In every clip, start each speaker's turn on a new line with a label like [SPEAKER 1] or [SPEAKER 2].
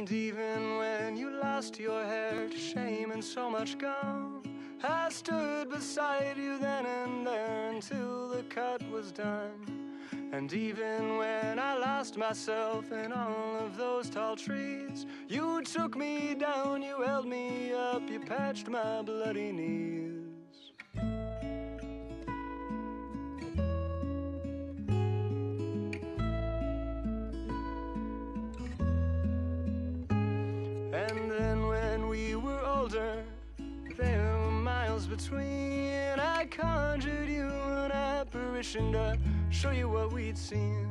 [SPEAKER 1] And even when you lost your hair to shame and so much gone, I stood beside you then and there until the cut was done. And even when I lost myself in all of those tall trees, you took me down, you held me up, you patched my bloody knees. And then when we were older, there were miles between. I conjured you an apparition to show you what we'd seen.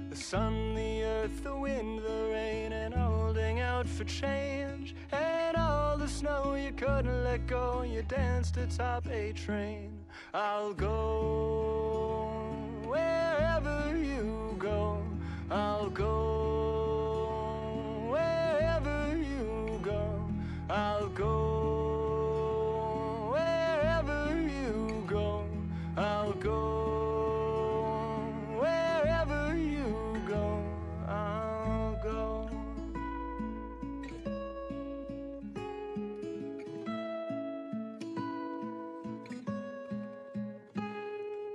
[SPEAKER 1] The sun, the earth, the wind, the rain, and holding out for change. And all the snow you couldn't let go, you danced atop a train. I'll go wherever you go. I'll go wherever you go. I'll go wherever you go. I'll go wherever you go. I'll go.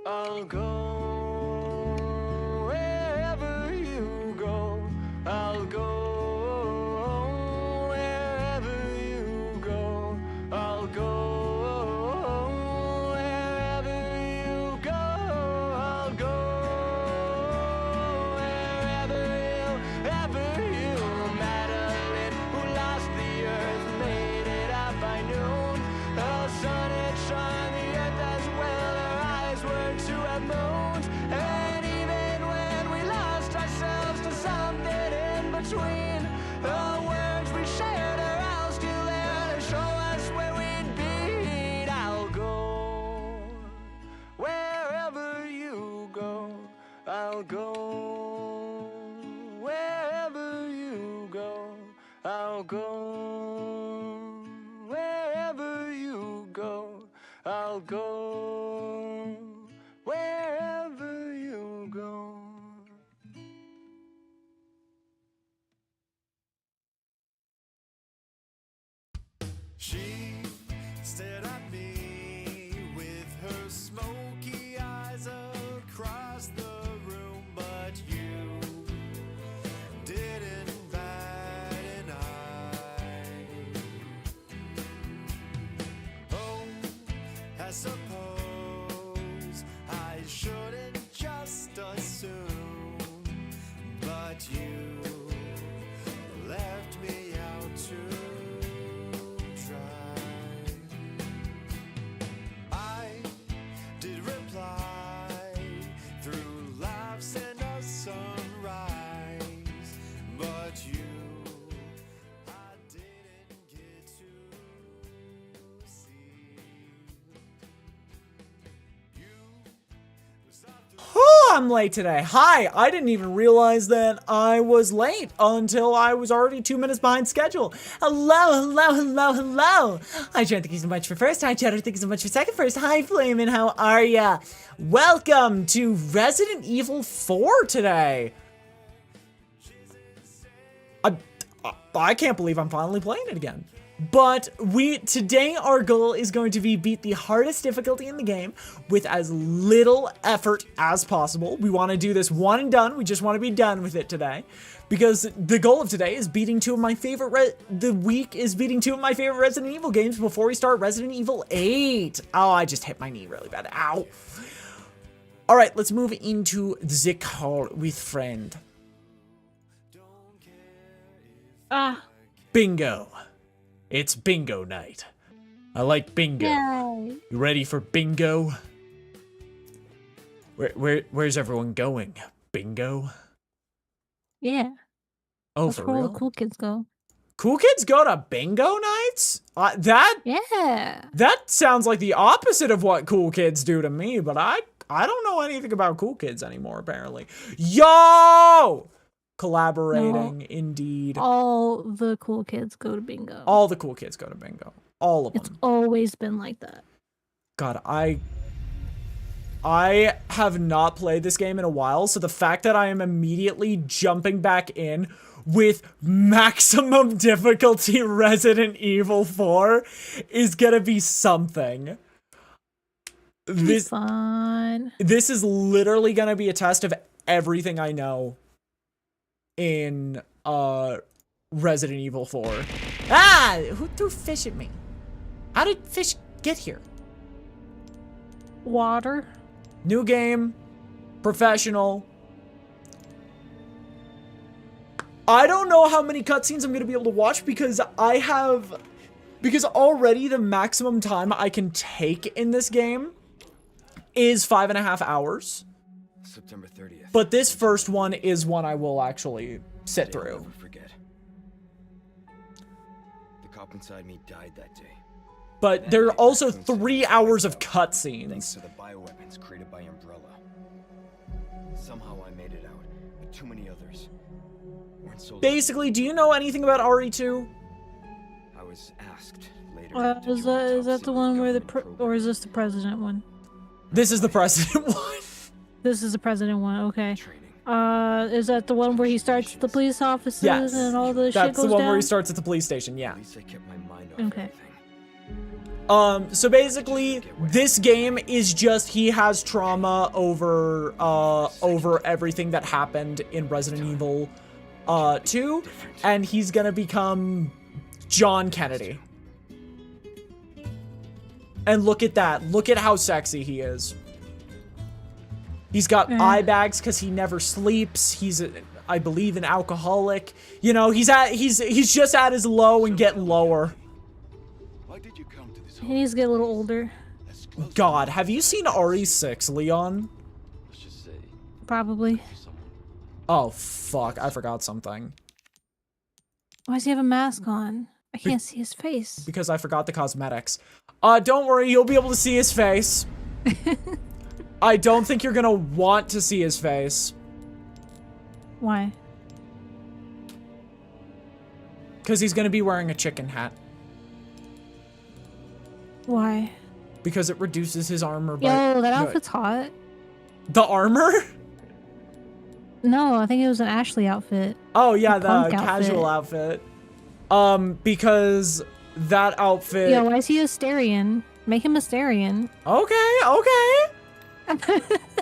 [SPEAKER 1] I'll go wherever you go. I'll go wherever you go. I'll go wherever you go. I'll go wherever you. Madeline, who lost the earth, made it out by noon. The sun had shone the earth as well. Her eyes were to have moons. And even when we lost ourselves to something in between, the words we shared are all still there to show us where we'd be. I'll go wherever you go. I'll go wherever you go. I'll go wherever you go. I'll go wherever you go. She stared at me with her smoky eyes across the room, but you didn't bat an eye. Oh, I suppose I shouldn't just assume, but you left me out to dry. I did reply through laughs and a sunrise, but you I didn't get to see. You was not the
[SPEAKER 2] Oh, I'm late today. Hi, I didn't even realize that I was late until I was already 2 minutes behind schedule. Hello. Hi, Jared, thank you so much for first. Hi, Cheddar, thank you so much for second first. Hi, Flamin', how are ya? Welcome to Resident Evil 4 today. I can't believe I'm finally playing it again. But today our goal is going to be beat the hardest difficulty in the game with as little effort as possible. We want to do this one and done. We just want to be done with it today. Because the goal of today is beating two of my favorite Resident Evil games before we start Resident Evil 8. Oh, I just hit my knee really bad. Ow. All right, let's move into the call with friend. Bingo. It's bingo night. I like bingo.
[SPEAKER 3] Yay.
[SPEAKER 2] You ready for bingo? Where's everyone going? Bingo?
[SPEAKER 3] Yeah.
[SPEAKER 2] Oh,
[SPEAKER 3] That's
[SPEAKER 2] for
[SPEAKER 3] where all
[SPEAKER 2] real?
[SPEAKER 3] the cool kids go.
[SPEAKER 2] Cool kids go to bingo nights?
[SPEAKER 3] Yeah.
[SPEAKER 2] That sounds like the opposite of what cool kids do to me, but I don't know anything about cool kids anymore, apparently. Yo! Collaborating, indeed.
[SPEAKER 3] All the cool kids go to bingo.
[SPEAKER 2] All the cool kids go to bingo. All of
[SPEAKER 3] It's
[SPEAKER 2] them.
[SPEAKER 3] always been like that.
[SPEAKER 2] God, I have not played this game in a while, so the fact that I am immediately jumping back in with maximum difficulty Resident Evil 4 is gonna be something.
[SPEAKER 3] Fun.
[SPEAKER 2] This is literally gonna be a test of everything I know in Resident Evil 4. Ah! Who threw fish at me? How did fish get here?
[SPEAKER 3] Water.
[SPEAKER 2] New game. Professional. I don't know how many cutscenes I'm gonna be able to watch because because already the maximum time I can take in this game is 5.5 hours.
[SPEAKER 1] September 30th.
[SPEAKER 2] But this first one is one I will actually sit through.
[SPEAKER 1] I'll never forget. The cop inside me died that day.
[SPEAKER 2] But there are also 3 hours of
[SPEAKER 1] Thanks
[SPEAKER 2] cutscenes.
[SPEAKER 1] to the bioweapons created by Umbrella. Somehow I made it out, but too many others weren't so lucky.
[SPEAKER 2] Basically, do you know anything about RE2?
[SPEAKER 1] I was asked later.
[SPEAKER 3] Is that the one where or is this the president one?
[SPEAKER 2] This is the president one.
[SPEAKER 3] This is the president one. Okay.
[SPEAKER 1] Training.
[SPEAKER 3] Is that the one where he starts at the police offices
[SPEAKER 2] Yes.
[SPEAKER 3] and all the shit
[SPEAKER 2] That's
[SPEAKER 3] goes
[SPEAKER 2] the one
[SPEAKER 3] down?
[SPEAKER 2] where he starts at the police station, yeah.
[SPEAKER 1] At least I kept my mind off
[SPEAKER 3] Okay.
[SPEAKER 1] everything.
[SPEAKER 2] So basically, this game is just he has trauma over everything that happened in Resident Evil 2, and he's gonna become John Kennedy. And look at that. Look at how sexy he is. He's got eye bags because he never sleeps. He's I believe an alcoholic. You know, he's just at his low and getting lower.
[SPEAKER 1] Why did you come to this
[SPEAKER 3] He needs to get a little older.
[SPEAKER 2] God, have you seen RE6, Leon?
[SPEAKER 1] Let's just say
[SPEAKER 3] Probably.
[SPEAKER 2] Oh, fuck. I forgot something.
[SPEAKER 3] Why does he have a mask on? I can't see his face.
[SPEAKER 2] Because I forgot the cosmetics. Don't worry, you'll be able to see his face. I don't think you're gonna want to see his face.
[SPEAKER 3] Why?
[SPEAKER 2] Because he's gonna be wearing a chicken hat.
[SPEAKER 3] Why?
[SPEAKER 2] Because it reduces his armor by...
[SPEAKER 3] Yo, that outfit's hot.
[SPEAKER 2] The armor?
[SPEAKER 3] No, I think it was an Ashley outfit.
[SPEAKER 2] Oh, yeah, the
[SPEAKER 3] punk
[SPEAKER 2] casual outfit. Because that outfit...
[SPEAKER 3] Yo, why is he a Asterian? Make him a Asterian.
[SPEAKER 2] Okay, okay.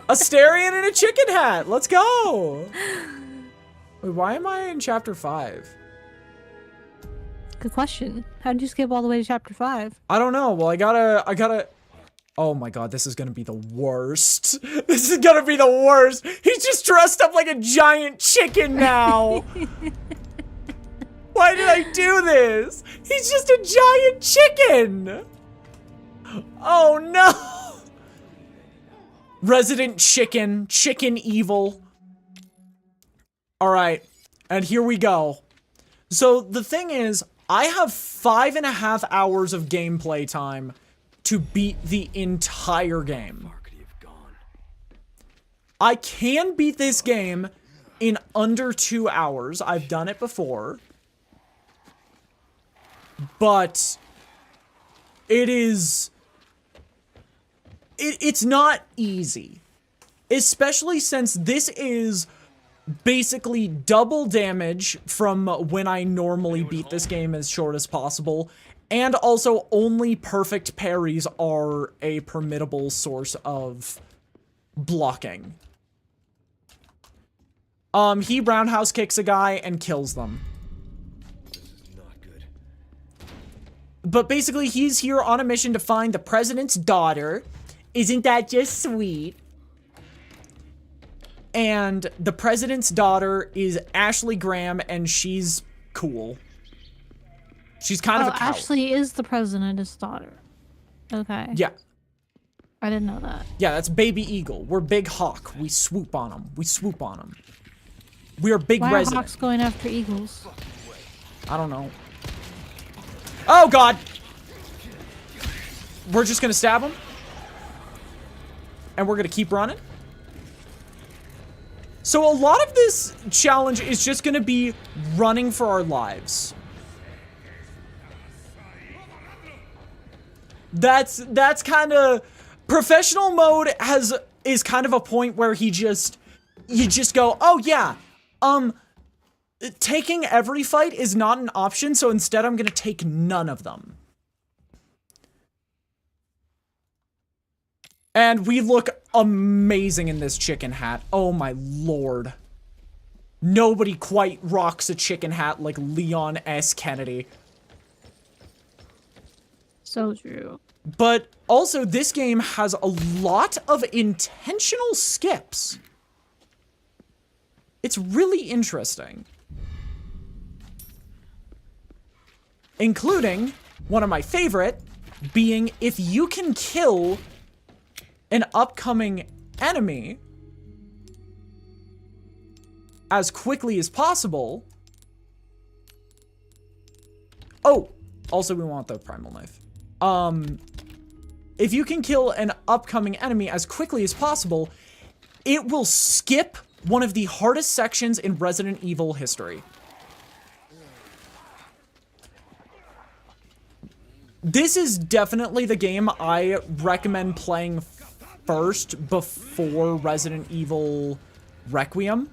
[SPEAKER 2] Asterian in a chicken hat. Let's go. Wait, why am I in chapter 5?
[SPEAKER 3] Good question. How did you skip all the way to chapter 5?
[SPEAKER 2] I don't know. Well, I gotta... Oh my god, this is gonna be the worst. This is gonna be the worst. He's just dressed up like a giant chicken now. Why did I do this? He's just a giant chicken. Oh no. Resident Chicken. Chicken Evil. Alright. And here we go. So the thing is, I have 5.5 hours of gameplay time to beat the entire game. I can beat this game in under 2 hours. I've done it before. But it's not easy. Especially since this is basically double damage from when I normally beat this game as short as possible. And also only perfect parries are a permittable source of blocking. He roundhouse kicks a guy and kills them. But basically, he's here on a mission to find the president's daughter. Isn't that just sweet? And the president's daughter is Ashley Graham, and she's cool. She's kind of a cow.
[SPEAKER 3] Ashley is the president's daughter. Okay.
[SPEAKER 2] Yeah.
[SPEAKER 3] I didn't know that.
[SPEAKER 2] Yeah, that's Baby Eagle. We're Big Hawk. We swoop on them. We swoop on them. We are Big
[SPEAKER 3] Why
[SPEAKER 2] Resident.
[SPEAKER 3] are hawks going after eagles?
[SPEAKER 2] I don't know. Oh, God! We're just gonna stab him. And we're gonna keep running. So a lot of this challenge is just gonna be running for our lives. That's kind of... Professional mode is kind of a point where you just go, oh yeah, taking every fight is not an option, so instead I'm gonna take none of them. And we look amazing in this chicken hat. Oh my lord. Nobody quite rocks a chicken hat like Leon S. Kennedy.
[SPEAKER 3] So true.
[SPEAKER 2] But also, this game has a lot of intentional skips. It's really interesting. Including, one of my favorite, being if you can kill an upcoming enemy as quickly as possible. Oh, also we want the primal knife. If you can kill an upcoming enemy as quickly as possible, it will skip one of the hardest sections in Resident Evil history. This is definitely the game I recommend playing first before Resident Evil Requiem.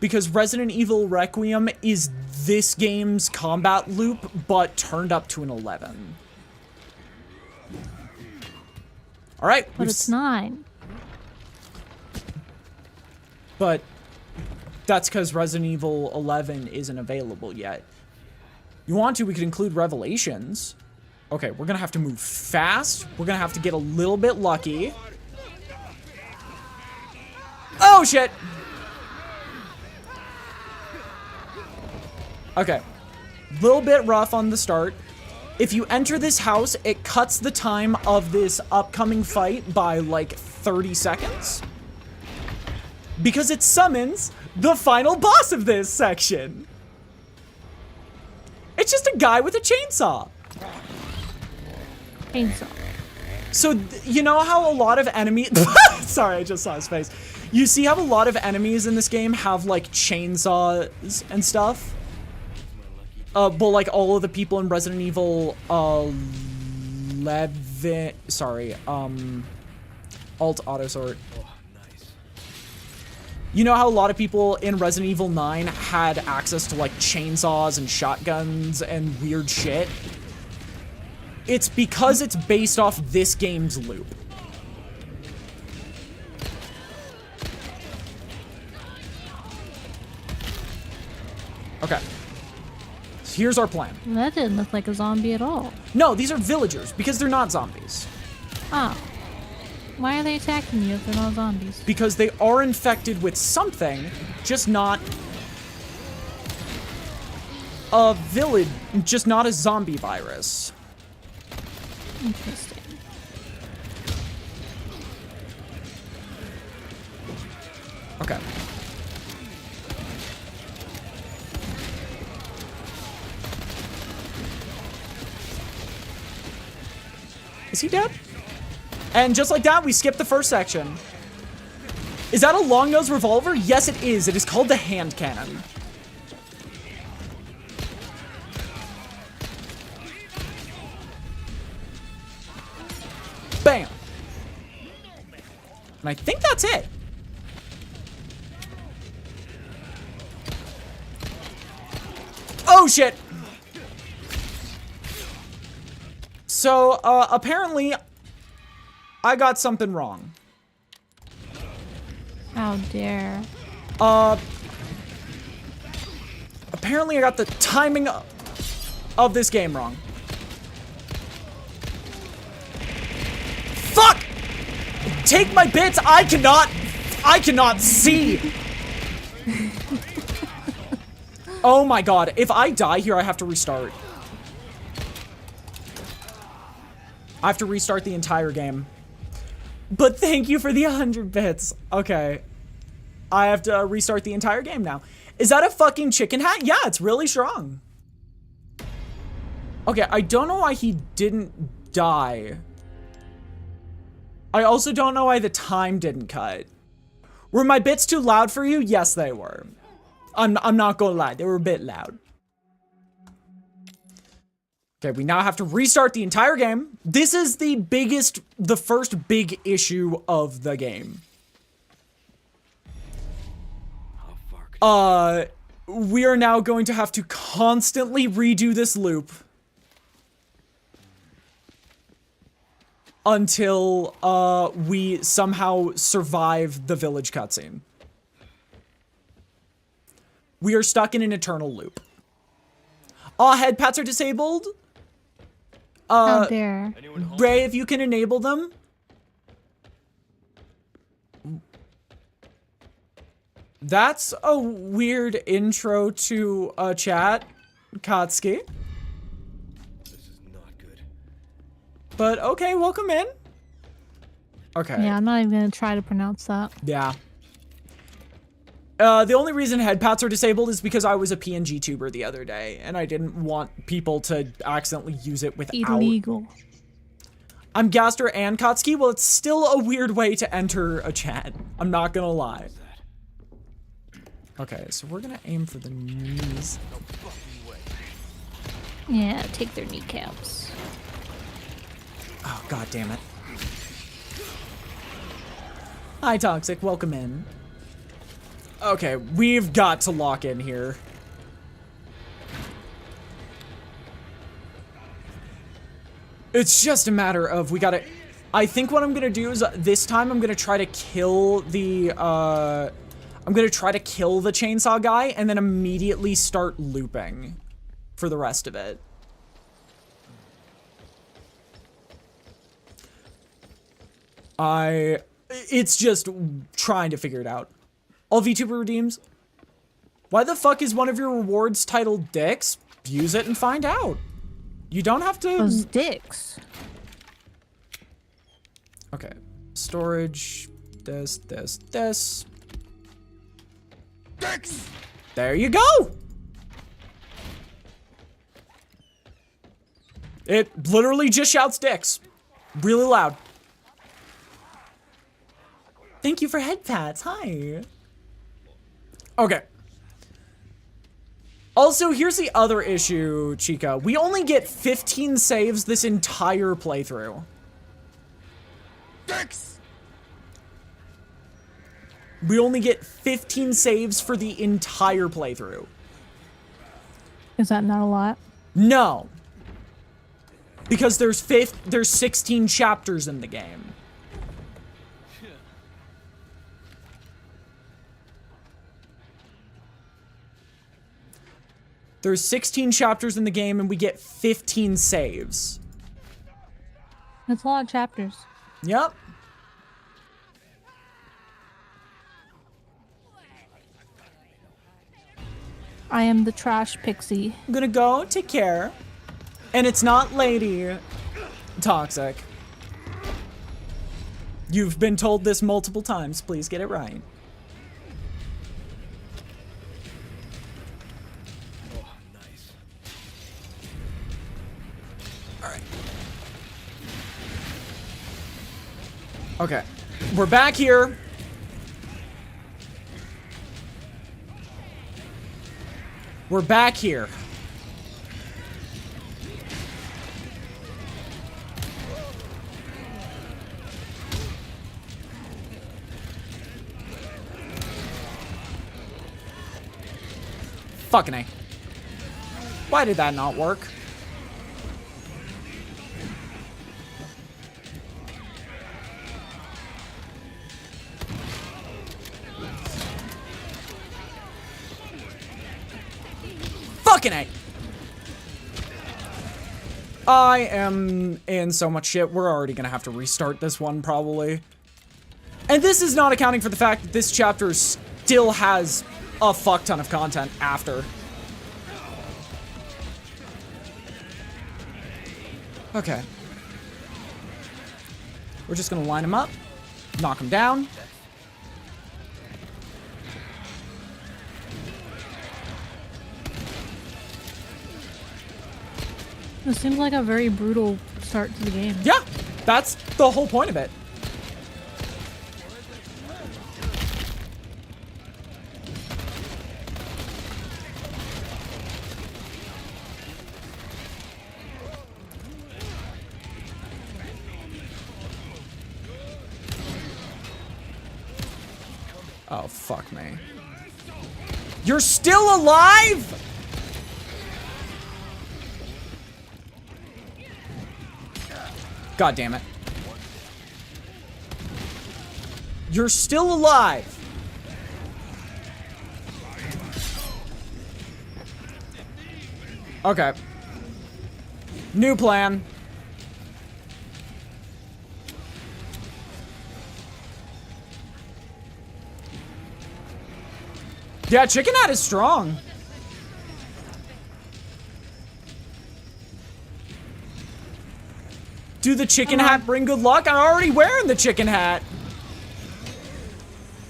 [SPEAKER 2] Because Resident Evil Requiem is this game's combat loop, but turned up to an 11. Alright.
[SPEAKER 3] But it's 9.
[SPEAKER 2] But that's because Resident Evil 11 isn't available yet. You want to, we could include Revelations. Okay, we're gonna have to move fast. We're gonna have to get a little bit lucky. Oh, shit! Okay. Little bit rough on the start. If you enter this house, it cuts the time of this upcoming fight by like 30 seconds. Because it summons the final boss of this section. It's just a guy with a chainsaw.
[SPEAKER 3] Chainsaw.
[SPEAKER 2] So, you know how a lot of enemies... Sorry, I just saw his face. You see how a lot of enemies in this game have, like, chainsaws and stuff? But, like, all of the people in Resident Evil 11... Sorry, Alt Autosort. You know how a lot of people in Resident Evil 9 had access to, like, chainsaws and shotguns and weird shit? It's because it's based off this game's loop. Okay. Here's our plan.
[SPEAKER 3] That didn't look like a zombie at all.
[SPEAKER 2] No, these are villagers, because they're not zombies.
[SPEAKER 3] Oh. Why are they attacking you if they're not zombies?
[SPEAKER 2] Because they are infected with something, just not a village, just not a zombie virus.
[SPEAKER 3] Interesting.
[SPEAKER 2] Okay. Is he dead? And just like that, we skip the first section. Is that a long-nose revolver? Yes, it is. It is called the hand cannon. Bam. And I think that's it. Oh, shit. So, apparently, I got something wrong.
[SPEAKER 3] How dare.
[SPEAKER 2] Apparently I got the timing of this game wrong. Fuck! Take my bits! I cannot see! Oh my god, if I die here, I have to restart. I have to restart the entire game. But thank you for the 100 bits. Okay. I have to restart the entire game now. Is that a fucking chicken hat? Yeah, it's really strong. Okay, I don't know why he didn't die. I also don't know why the time didn't cut. Were my bits too loud for you? Yes, they were. I'm not gonna lie, they were a bit loud. Okay, we now have to restart the entire game. This is the first big issue of the game.
[SPEAKER 1] How far
[SPEAKER 2] we are now going to have to constantly redo this loop until, we somehow survive the village cutscene. We are stuck in an eternal loop. Head pats are disabled.
[SPEAKER 3] How dare.
[SPEAKER 2] Ray, if you can enable them. That's a weird intro to a chat, Katsuki.
[SPEAKER 1] This is not good.
[SPEAKER 2] But okay, welcome in. Okay.
[SPEAKER 3] Yeah, I'm not even gonna try to pronounce that.
[SPEAKER 2] Yeah. The only reason head pats are disabled is because I was a PNG tuber the other day, and I didn't want people to accidentally use it without.
[SPEAKER 3] Illegal.
[SPEAKER 2] I'm Gaster and Katsuki. Well, it's still a weird way to enter a chat. I'm not gonna lie. Okay, so we're gonna aim for the knees.
[SPEAKER 3] Yeah, take their kneecaps.
[SPEAKER 2] Oh, god damn it. Hi, Toxic. Welcome in. Okay, we've got to lock in here. It's just a matter of we gotta... I think what I'm gonna do is this time I'm gonna try to kill the, I'm gonna try to kill the chainsaw guy and then immediately start looping for the rest of it. It's just trying to figure it out. All VTuber redeems. Why the fuck is one of your rewards titled Dicks? Use it and find out. You don't have to...
[SPEAKER 3] Those dicks.
[SPEAKER 2] Okay. Storage. This.
[SPEAKER 1] Dicks!
[SPEAKER 2] There you go! It literally just shouts dicks. Really loud. Thank you for head pats. Hi. Okay. Also, here's the other issue, Chica. We only get 15 saves this entire playthrough.
[SPEAKER 1] Dicks!
[SPEAKER 2] We only get 15 saves for the entire playthrough.
[SPEAKER 3] Is that not a lot?
[SPEAKER 2] No. Because there's 16 chapters in the game. There's 16 chapters in the game and we get 15 saves.
[SPEAKER 3] That's a lot of chapters.
[SPEAKER 2] Yep.
[SPEAKER 3] I am the trash pixie.
[SPEAKER 2] I'm gonna go take care. And it's not Lady Toxic. You've been told this multiple times. Please get it right. Okay, we're back here. We're back here. Fucking A. Why did that not work? Fucking A. I am in so much shit. We're already gonna have to restart this one, probably. And this is not accounting for the fact that this chapter still has a fuck ton of content after. Okay. We're just gonna line him up, knock him down.
[SPEAKER 3] It seems like a very brutal start to the game.
[SPEAKER 2] Yeah, that's the whole point of it. Oh, fuck me. You're still alive? God damn it. You're still alive. Okay. New plan. Yeah, Chicken Hat is strong. Do the chicken hat bring good luck? I'm already wearing the chicken hat.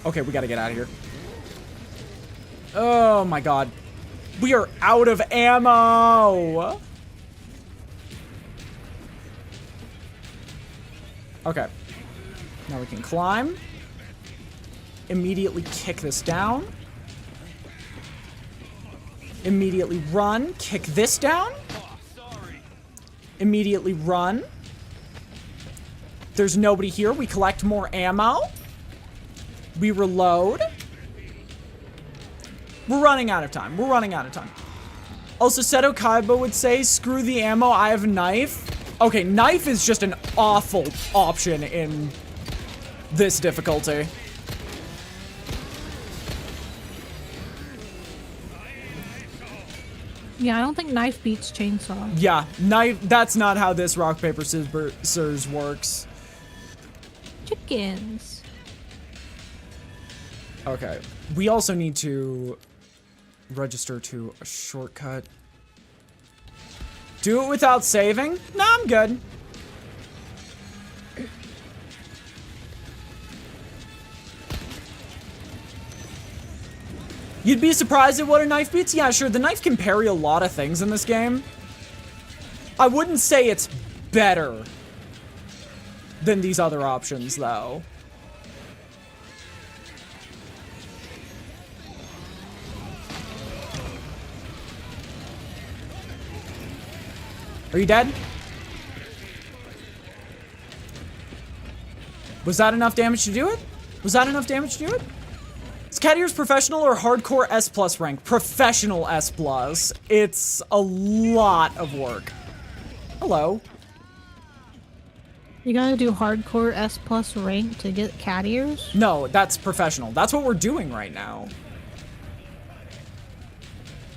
[SPEAKER 2] Okay, we gotta get out of here. Oh my god. We are out of ammo. Okay. Now we can climb. Immediately kick this down. Immediately run. Kick this down. Immediately run. There's nobody here. We collect more ammo. We reload. We're running out of time. We're running out of time. Also, Seto Kaiba would say, screw the ammo, I have a knife. Okay, knife is just an awful option in this difficulty.
[SPEAKER 3] Yeah, I don't think knife beats chainsaw.
[SPEAKER 2] Yeah, knife, that's not how this rock, paper, scissors works.
[SPEAKER 3] Chickens.
[SPEAKER 2] Okay, we also need to register to a shortcut. Do it without saving? Nah, I'm good. You'd be surprised at what a knife beats? Yeah, sure, the knife can parry a lot of things in this game. I wouldn't say it's better than these other options, though. Are you dead? Was that enough damage to do it? Was that enough damage to do it? Is Cat Ears professional or hardcore S+ rank? Professional S+. It's a lot of work. Hello.
[SPEAKER 3] You gotta do hardcore S+ rank to get cat ears?
[SPEAKER 2] No, that's professional. That's what we're doing right now.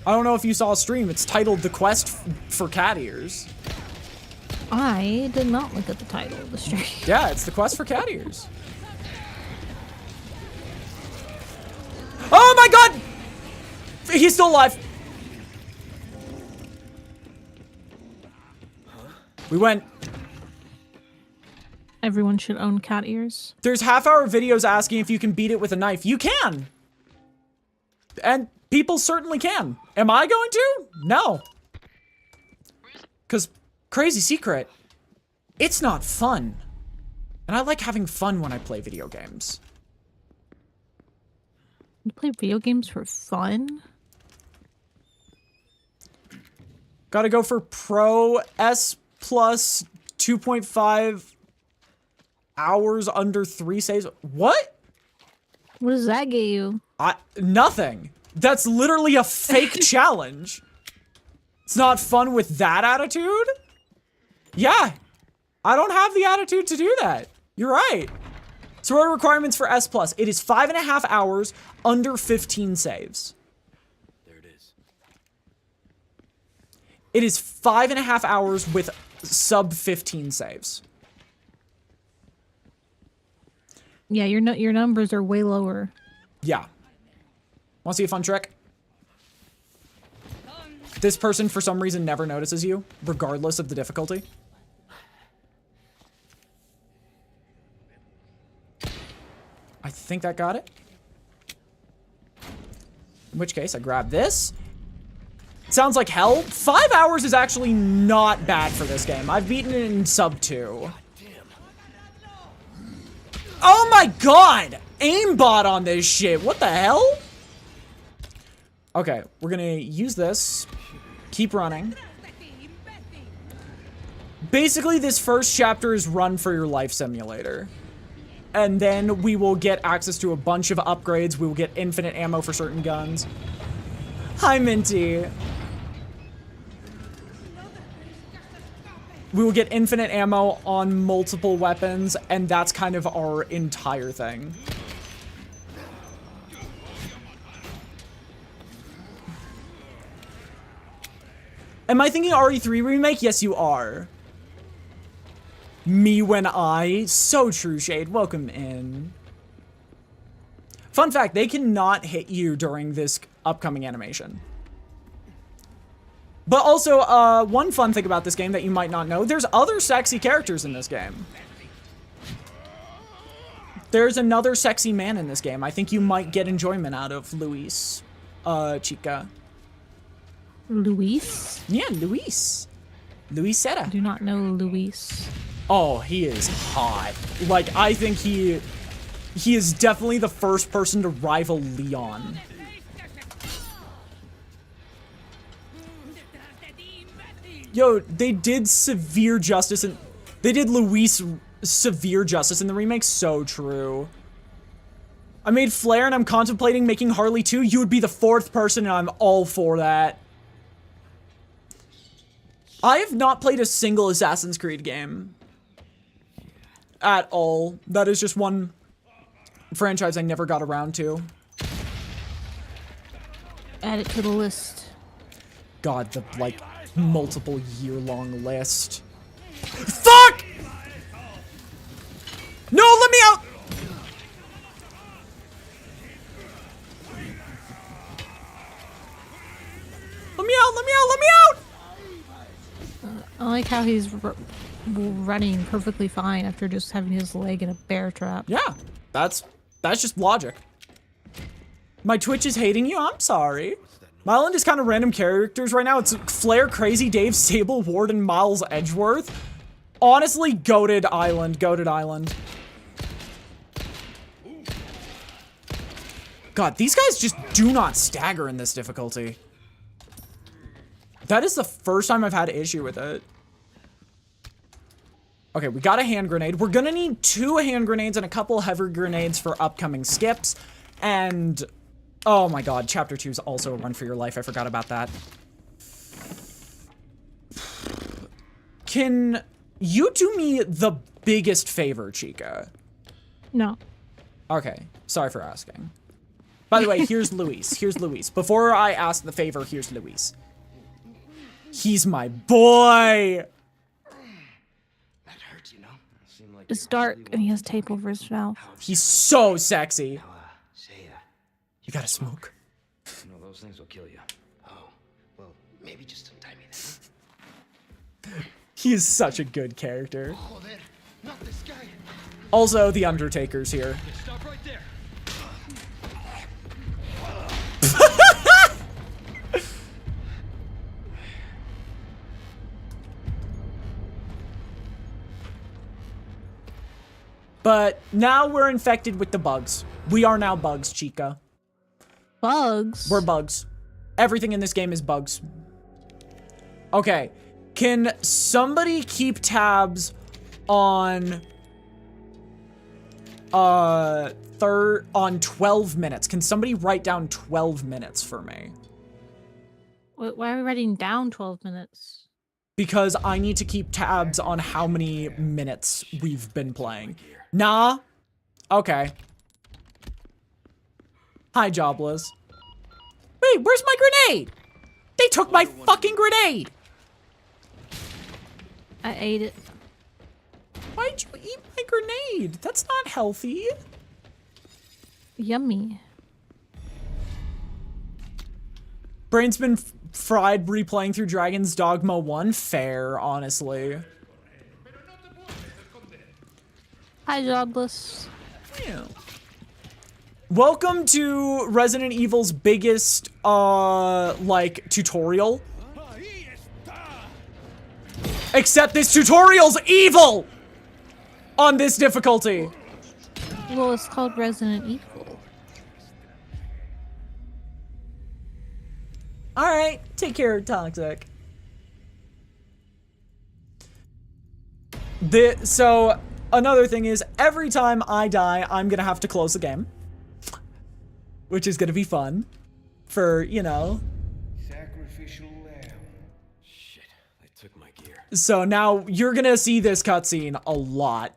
[SPEAKER 2] I don't know if you saw a stream. It's titled The Quest for Cat Ears.
[SPEAKER 3] I did not look at the title of the stream.
[SPEAKER 2] Yeah, it's The Quest for Cat Ears. Oh my god! He's still alive. We went.
[SPEAKER 3] Everyone should own cat ears.
[SPEAKER 2] There's half-hour videos asking if you can beat it with a knife. You can! And people certainly can. Am I going to? No. Because, crazy secret, it's not fun. And I like having fun when I play video games.
[SPEAKER 3] You play video games for fun?
[SPEAKER 2] Gotta go for Pro S plus 2.5 hours under 3 saves. What?
[SPEAKER 3] What does that get you?
[SPEAKER 2] Nothing. That's literally a fake challenge. It's not fun with that attitude? Yeah. I don't have the attitude to do that. You're right. So what are requirements for S+? It is 5.5 hours under 15 saves.
[SPEAKER 1] There it is.
[SPEAKER 2] It is 5.5 hours with sub 15 saves.
[SPEAKER 3] Yeah, your numbers are way lower.
[SPEAKER 2] Yeah. Want to see a fun trick? This person, for some reason, never notices you, regardless of the difficulty. I think that got it. In which case, I grab this. Sounds like hell. 5 hours is actually not bad for this game. I've beaten it in sub 2. Oh my god! Aimbot on this shit. What the hell? Okay, we're gonna use this. Keep running. Basically, this first chapter is Run for Your Life Simulator. And then we will get access to a bunch of upgrades. We will get infinite ammo for certain guns. Hi, Minty. We will get infinite ammo on multiple weapons, and that's kind of our entire thing. Am I thinking RE3 remake? Yes, you are. Me when I. So true, Shade. Welcome in. Fun fact, they cannot hit you during this upcoming animation. But also, one fun thing about this game that you might not know, there's other sexy characters in this game. There's another sexy man in this game. I think you might get enjoyment out of Luis, Chica.
[SPEAKER 3] Luis?
[SPEAKER 2] Yeah, Luis. Luisetta.
[SPEAKER 3] I do not know Luis.
[SPEAKER 2] Oh, he is hot. Like, I think he is definitely the first person to rival Leon. Yo, they did severe justice and they did Luis severe justice in the remake. So true. I made Flare and I'm contemplating making Harley too. You would be the fourth person and I'm all for that. I have not played a single Assassin's Creed game. At all. That is just one franchise I never got around to.
[SPEAKER 3] Add it to the list.
[SPEAKER 2] God, the, like, multiple year-long list. Fuck! No, let me out! Let me out, let me out, let me out!
[SPEAKER 3] I like how he's running perfectly fine after just having his leg in a bear trap.
[SPEAKER 2] Yeah, that's just logic. My Twitch is hating you? I'm sorry. My island is kind of random characters right now. It's Flare, Crazy Dave, Sable, Ward, and Miles Edgeworth. Honestly, goated island, goated island. God, these guys just do not stagger in this difficulty. That is the first time I've had an issue with it. Okay, we got a hand grenade. We're gonna need 2 hand grenades and a couple heavy grenades for upcoming skips. And, oh my god, Chapter 2 is also a run for your life. I forgot about that. Can you do me the biggest favor, Chica?
[SPEAKER 3] No.
[SPEAKER 2] Okay, sorry for asking. By the way, here's Luis. Here's Luis. Before I ask the favor, here's Luis. He's my boy!
[SPEAKER 3] It's dark and he has tape over his mouth.
[SPEAKER 2] He's so sexy. You gotta smoke.
[SPEAKER 1] No, those things will kill you. Oh, well, maybe just untie me then.
[SPEAKER 2] He is such a good character. Also, the Undertaker's here.
[SPEAKER 1] Stop right there.
[SPEAKER 2] But now we're infected with the bugs. We are now bugs, Chica.
[SPEAKER 3] Bugs?
[SPEAKER 2] We're bugs. Everything in this game is bugs. Okay. Can somebody keep tabs on 12 minutes? Can somebody write down 12 minutes for me?
[SPEAKER 3] Why are we writing down 12 minutes?
[SPEAKER 2] Because I need to keep tabs on how many minutes we've been playing. Nah? Okay. Hi, Jobless. Wait, where's my grenade? They took my fucking grenade!
[SPEAKER 3] I ate it.
[SPEAKER 2] Why'd you eat my grenade? That's not healthy.
[SPEAKER 3] Yummy.
[SPEAKER 2] Brain's been fried replaying through Dragon's Dogma 1. Fair, honestly.
[SPEAKER 3] Hi, Jobless.
[SPEAKER 2] Yeah. Welcome to Resident Evil's biggest, like, tutorial. Except this tutorial's evil! On this difficulty.
[SPEAKER 3] Well, it's called Resident Evil.
[SPEAKER 2] Alright, take care, Toxic. So, another thing is, every time I die, I'm gonna have to close the game. Which is gonna be fun. For, you know, So now you're gonna see this cutscene a lot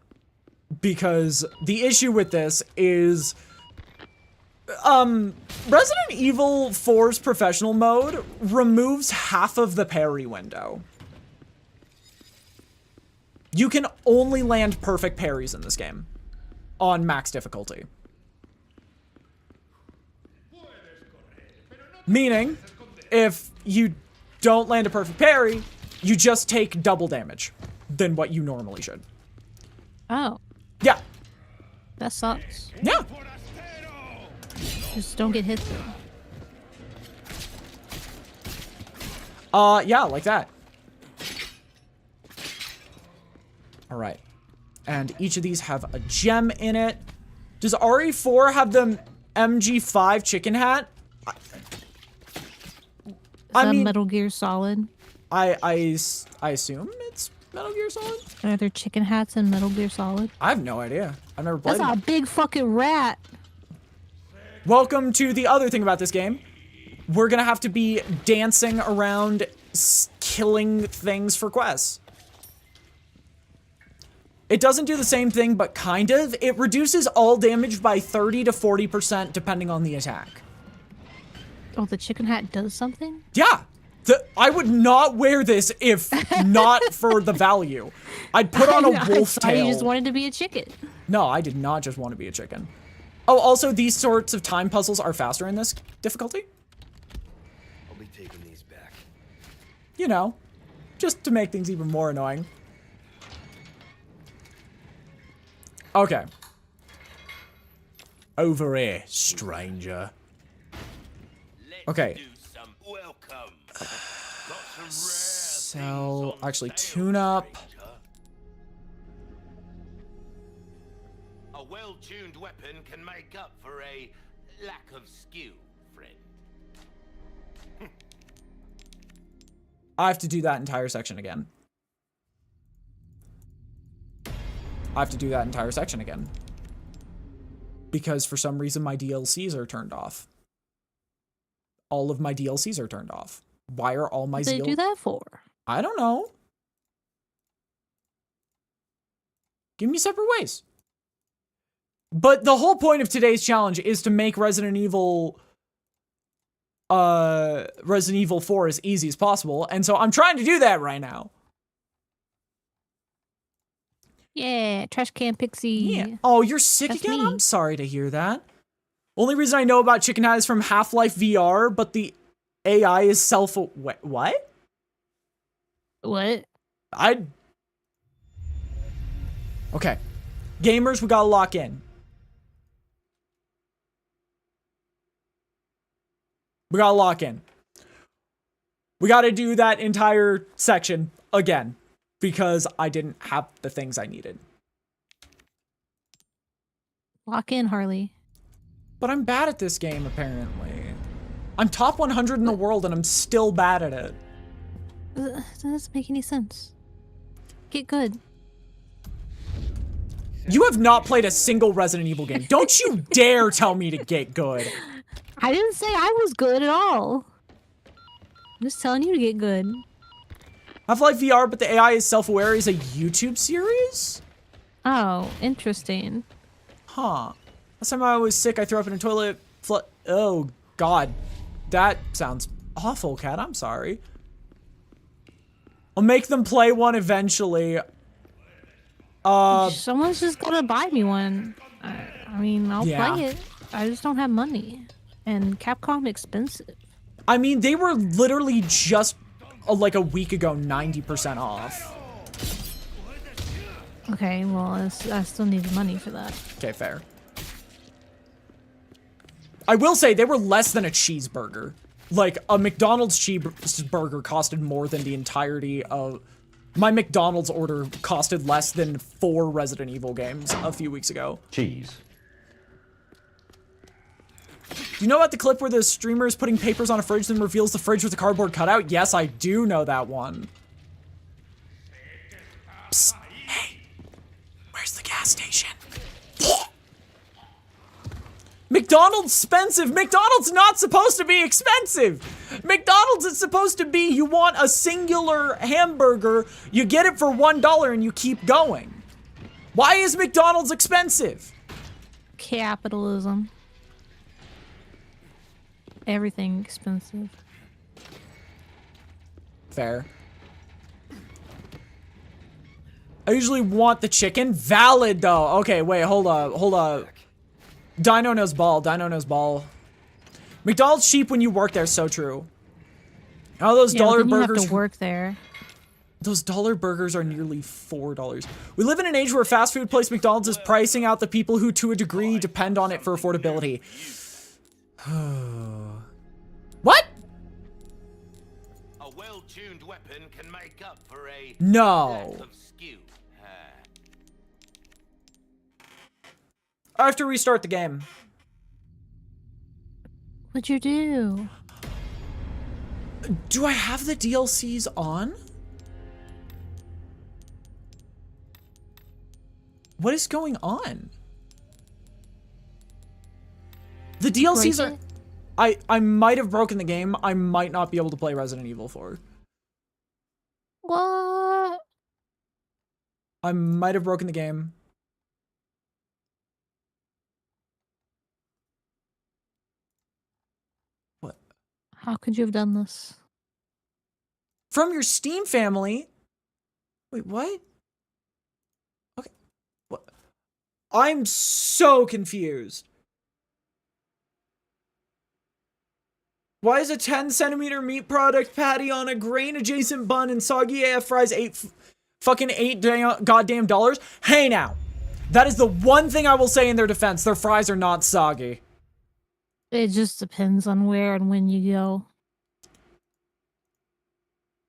[SPEAKER 2] because the issue with this is Resident Evil 4's Professional Mode removes half of the parry window. You can only land perfect parries in this game on max difficulty. Meaning, if you don't land a perfect parry, you just take double damage than what you normally should.
[SPEAKER 3] Oh.
[SPEAKER 2] Yeah.
[SPEAKER 3] That sucks.
[SPEAKER 2] Yeah.
[SPEAKER 3] Just don't get hit though.
[SPEAKER 2] Yeah, like that. All right. And each of these have a gem in it. Does RE4 have the MG5 chicken hat? I mean,
[SPEAKER 3] Metal Gear Solid.
[SPEAKER 2] I assume it's Metal Gear Solid?
[SPEAKER 3] Are there chicken hats in Metal Gear Solid?
[SPEAKER 2] I have no idea. I've never played
[SPEAKER 3] That's a big fucking rat.
[SPEAKER 2] Welcome to the other thing about this game. We're gonna have to be dancing around, killing things for quests. It doesn't do the same thing, but kind of. It reduces all damage by 30 to 40% depending on the attack.
[SPEAKER 3] Oh, the chicken hat does something?
[SPEAKER 2] Yeah. I would not wear this if not for the value. I'd put on a wolf
[SPEAKER 3] I
[SPEAKER 2] tail.
[SPEAKER 3] You just wanted to be a chicken.
[SPEAKER 2] No, I did not just want to be a chicken. Oh, also, these sorts of time puzzles are faster in this difficulty.
[SPEAKER 1] I'll be taking these back.
[SPEAKER 2] You know, just to make things even more annoying. Okay. Over here, stranger. Okay. So, actually, tune up.
[SPEAKER 4] A well-tuned weapon can make up for a lack of skill, friend.
[SPEAKER 2] I have to do that entire section again. Because for some reason my DLCs are turned off. All of my DLCs are turned off. Why are all my
[SPEAKER 3] What do they do that for?
[SPEAKER 2] I don't know. Give me separate ways. But the whole point of today's challenge is to make Resident Evil 4 as easy as possible, and so I'm trying to do that right now.
[SPEAKER 3] Yeah, trash can pixie.
[SPEAKER 2] Yeah. Oh, you're sick
[SPEAKER 3] That's
[SPEAKER 2] again?
[SPEAKER 3] me.
[SPEAKER 2] I'm sorry to hear that. Only reason I know about Chicken Hat is from Half-Life VR, but the AI is what?
[SPEAKER 3] What?
[SPEAKER 2] Okay. Gamers, we gotta lock in. We gotta do that entire section again, because I didn't have the things I needed.
[SPEAKER 3] Lock in, Harley.
[SPEAKER 2] But I'm bad at this game, apparently. I'm top 100 in the world, and I'm still bad at it.
[SPEAKER 3] That doesn't make any sense. Get good.
[SPEAKER 2] You have not played a single Resident Evil game. Don't you dare tell me to get good.
[SPEAKER 3] I didn't say I was good at all. I'm just telling you to get good.
[SPEAKER 2] Half-Life VR, but the AI is self-aware, is a YouTube series?
[SPEAKER 3] Oh, interesting.
[SPEAKER 2] Huh. Last time I was sick, I threw up in a toilet. Oh, God. That sounds awful, Cat. I'm sorry. I'll make them play one eventually.
[SPEAKER 3] Someone's just gonna buy me one. I mean, I'll play it. I just don't have money. And Capcom expensive.
[SPEAKER 2] I mean, they were literally just like a week ago 90% off.
[SPEAKER 3] Okay, well, I still need money for that.
[SPEAKER 2] Okay, fair. I will say they were less than a cheeseburger. Like, a McDonald's cheeseburger costed more than the entirety of... My McDonald's order costed less than 4 Resident Evil games a few weeks ago.
[SPEAKER 5] Cheese.
[SPEAKER 2] Do you know about the clip where the streamer is putting papers on a fridge and reveals the fridge with a cardboard cutout? Yes, I do know that one. Psst. Hey, where's the gas station? McDonald's expensive. McDonald's not supposed to be expensive. McDonald's is supposed to be, you want a singular hamburger, you get it for $1 and you keep going. Why is McDonald's expensive?
[SPEAKER 3] Capitalism. Everything expensive.
[SPEAKER 2] Fair. I usually want the chicken. Valid, though. Okay, wait, hold up. Dino knows ball. Dino knows ball. McDonald's cheap when you work there. So true. All those dollar burgers.
[SPEAKER 3] You have to work there.
[SPEAKER 2] Those dollar burgers are nearly $4. We live in an age where fast food place McDonald's is pricing out the people who, to a degree, depend on it for affordability. What?
[SPEAKER 4] A well-tuned weapon can make up for a
[SPEAKER 2] No.
[SPEAKER 4] lack of skill.
[SPEAKER 2] I have to restart the game.
[SPEAKER 3] What'd you do?
[SPEAKER 2] Do I have the DLCs on? What is going on? The DLCs are... I might have broken the game. I might not be able to play Resident Evil 4.
[SPEAKER 3] What?
[SPEAKER 2] I might have broken the game. What?
[SPEAKER 3] How could you have done this?
[SPEAKER 2] From your Steam family? Wait, what? Okay. What? I'm so confused. Why is a 10-centimeter meat product patty on a grain-adjacent bun and soggy AF fries $8 goddamn dollars? Hey now, that is the one thing I will say in their defense. Their fries are not soggy.
[SPEAKER 3] It just depends on where and when you go.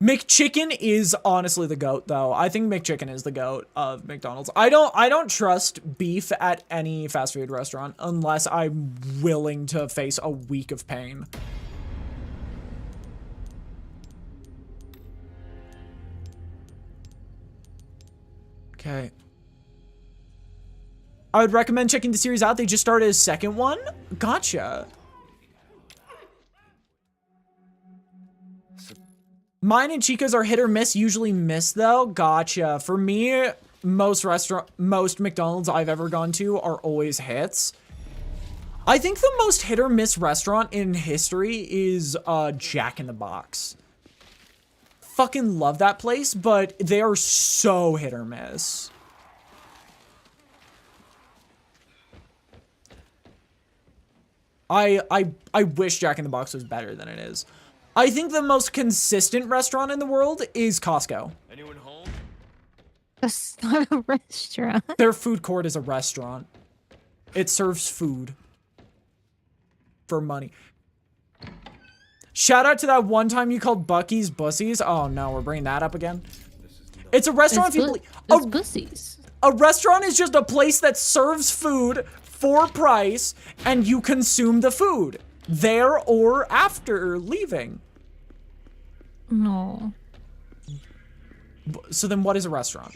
[SPEAKER 2] McChicken is honestly the GOAT, though. I think McChicken is the GOAT of McDonald's. I don't trust beef at any fast food restaurant unless I'm willing to face a week of pain. Okay. I would recommend checking the series out. They just started a second one. Gotcha. Mine and Chica's are hit or miss, usually miss though. Gotcha. For me, most McDonald's I've ever gone to are always hits. I think the most hit or miss restaurant in history is Jack in the Box. Fucking love that place, but they are so hit or miss. I wish Jack in the Box was better than it is. I think the most consistent restaurant in the world is Costco.
[SPEAKER 4] Anyone home?
[SPEAKER 3] That's not a restaurant.
[SPEAKER 2] Their food court is a restaurant. It serves food for money. Shout out to that one time you called Buc-ee's Bussies. Oh no, we're bringing that up again. It's a restaurant.
[SPEAKER 3] It's pussies.
[SPEAKER 2] A restaurant is just a place that serves food for price and you consume the food there or after leaving.
[SPEAKER 3] No.
[SPEAKER 2] So then what is a restaurant?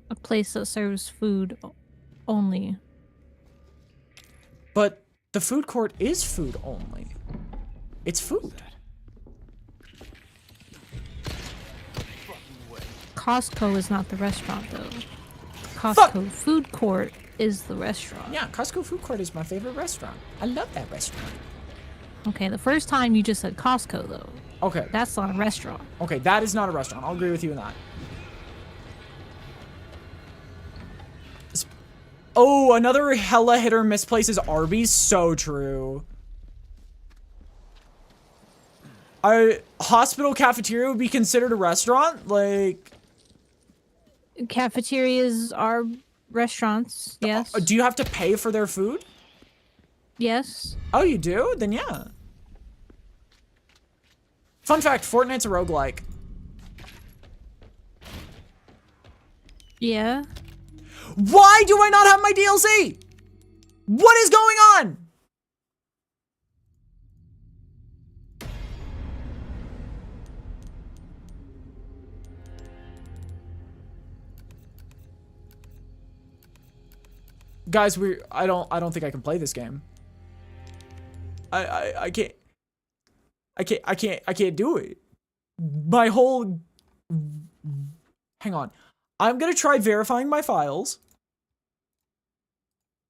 [SPEAKER 3] A place that serves food only.
[SPEAKER 2] But the food court is food only. It's food.
[SPEAKER 3] Costco is not the restaurant though. Costco food court is the restaurant.
[SPEAKER 2] Yeah, Costco food court is my favorite restaurant. I love that restaurant.
[SPEAKER 3] Okay, the first time you just said Costco though.
[SPEAKER 2] Okay.
[SPEAKER 3] That's not a restaurant.
[SPEAKER 2] Okay, that is not a restaurant. I'll agree with you on that. Oh, another hella hit or miss place is Arby's. So true. Hospital cafeteria would be considered a restaurant? Like...
[SPEAKER 3] Cafeterias are restaurants, yes.
[SPEAKER 2] Do you have to pay for their food?
[SPEAKER 3] Yes.
[SPEAKER 2] Oh, you do? Then yeah. Fun fact, Fortnite's a roguelike.
[SPEAKER 3] Yeah.
[SPEAKER 2] Why do I not have my DLC? What is going on? Guys, I don't think I can play this game. I can't. I can't do it. My whole... Hang on. I'm gonna try verifying my files.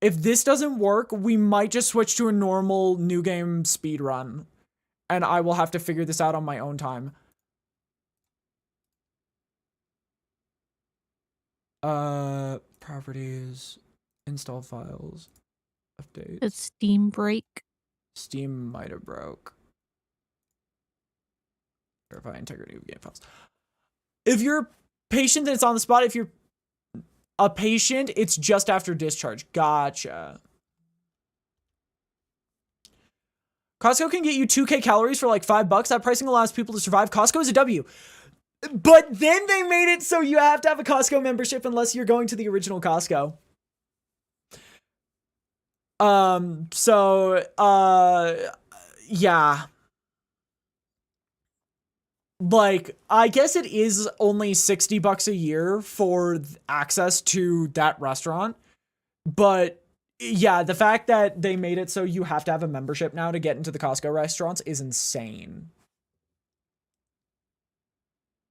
[SPEAKER 2] If this doesn't work, we might just switch to a normal new game speed run. And I will have to figure this out on my own time. Properties, install files, update.
[SPEAKER 3] It's Steam break.
[SPEAKER 2] Steam might have broke. Verify integrity of game files. If you're patient, then it's on the spot. If you're a patient, it's just after discharge. Gotcha. Costco can get you 2K calories for like $5. That pricing allows people to survive. Costco is a W. But then they made it so you have to have a Costco membership unless you're going to the original Costco. Yeah. Like, I guess it is only $60 a year for access to that restaurant. But yeah, the fact that they made it so you have to have a membership now to get into the Costco restaurants is insane.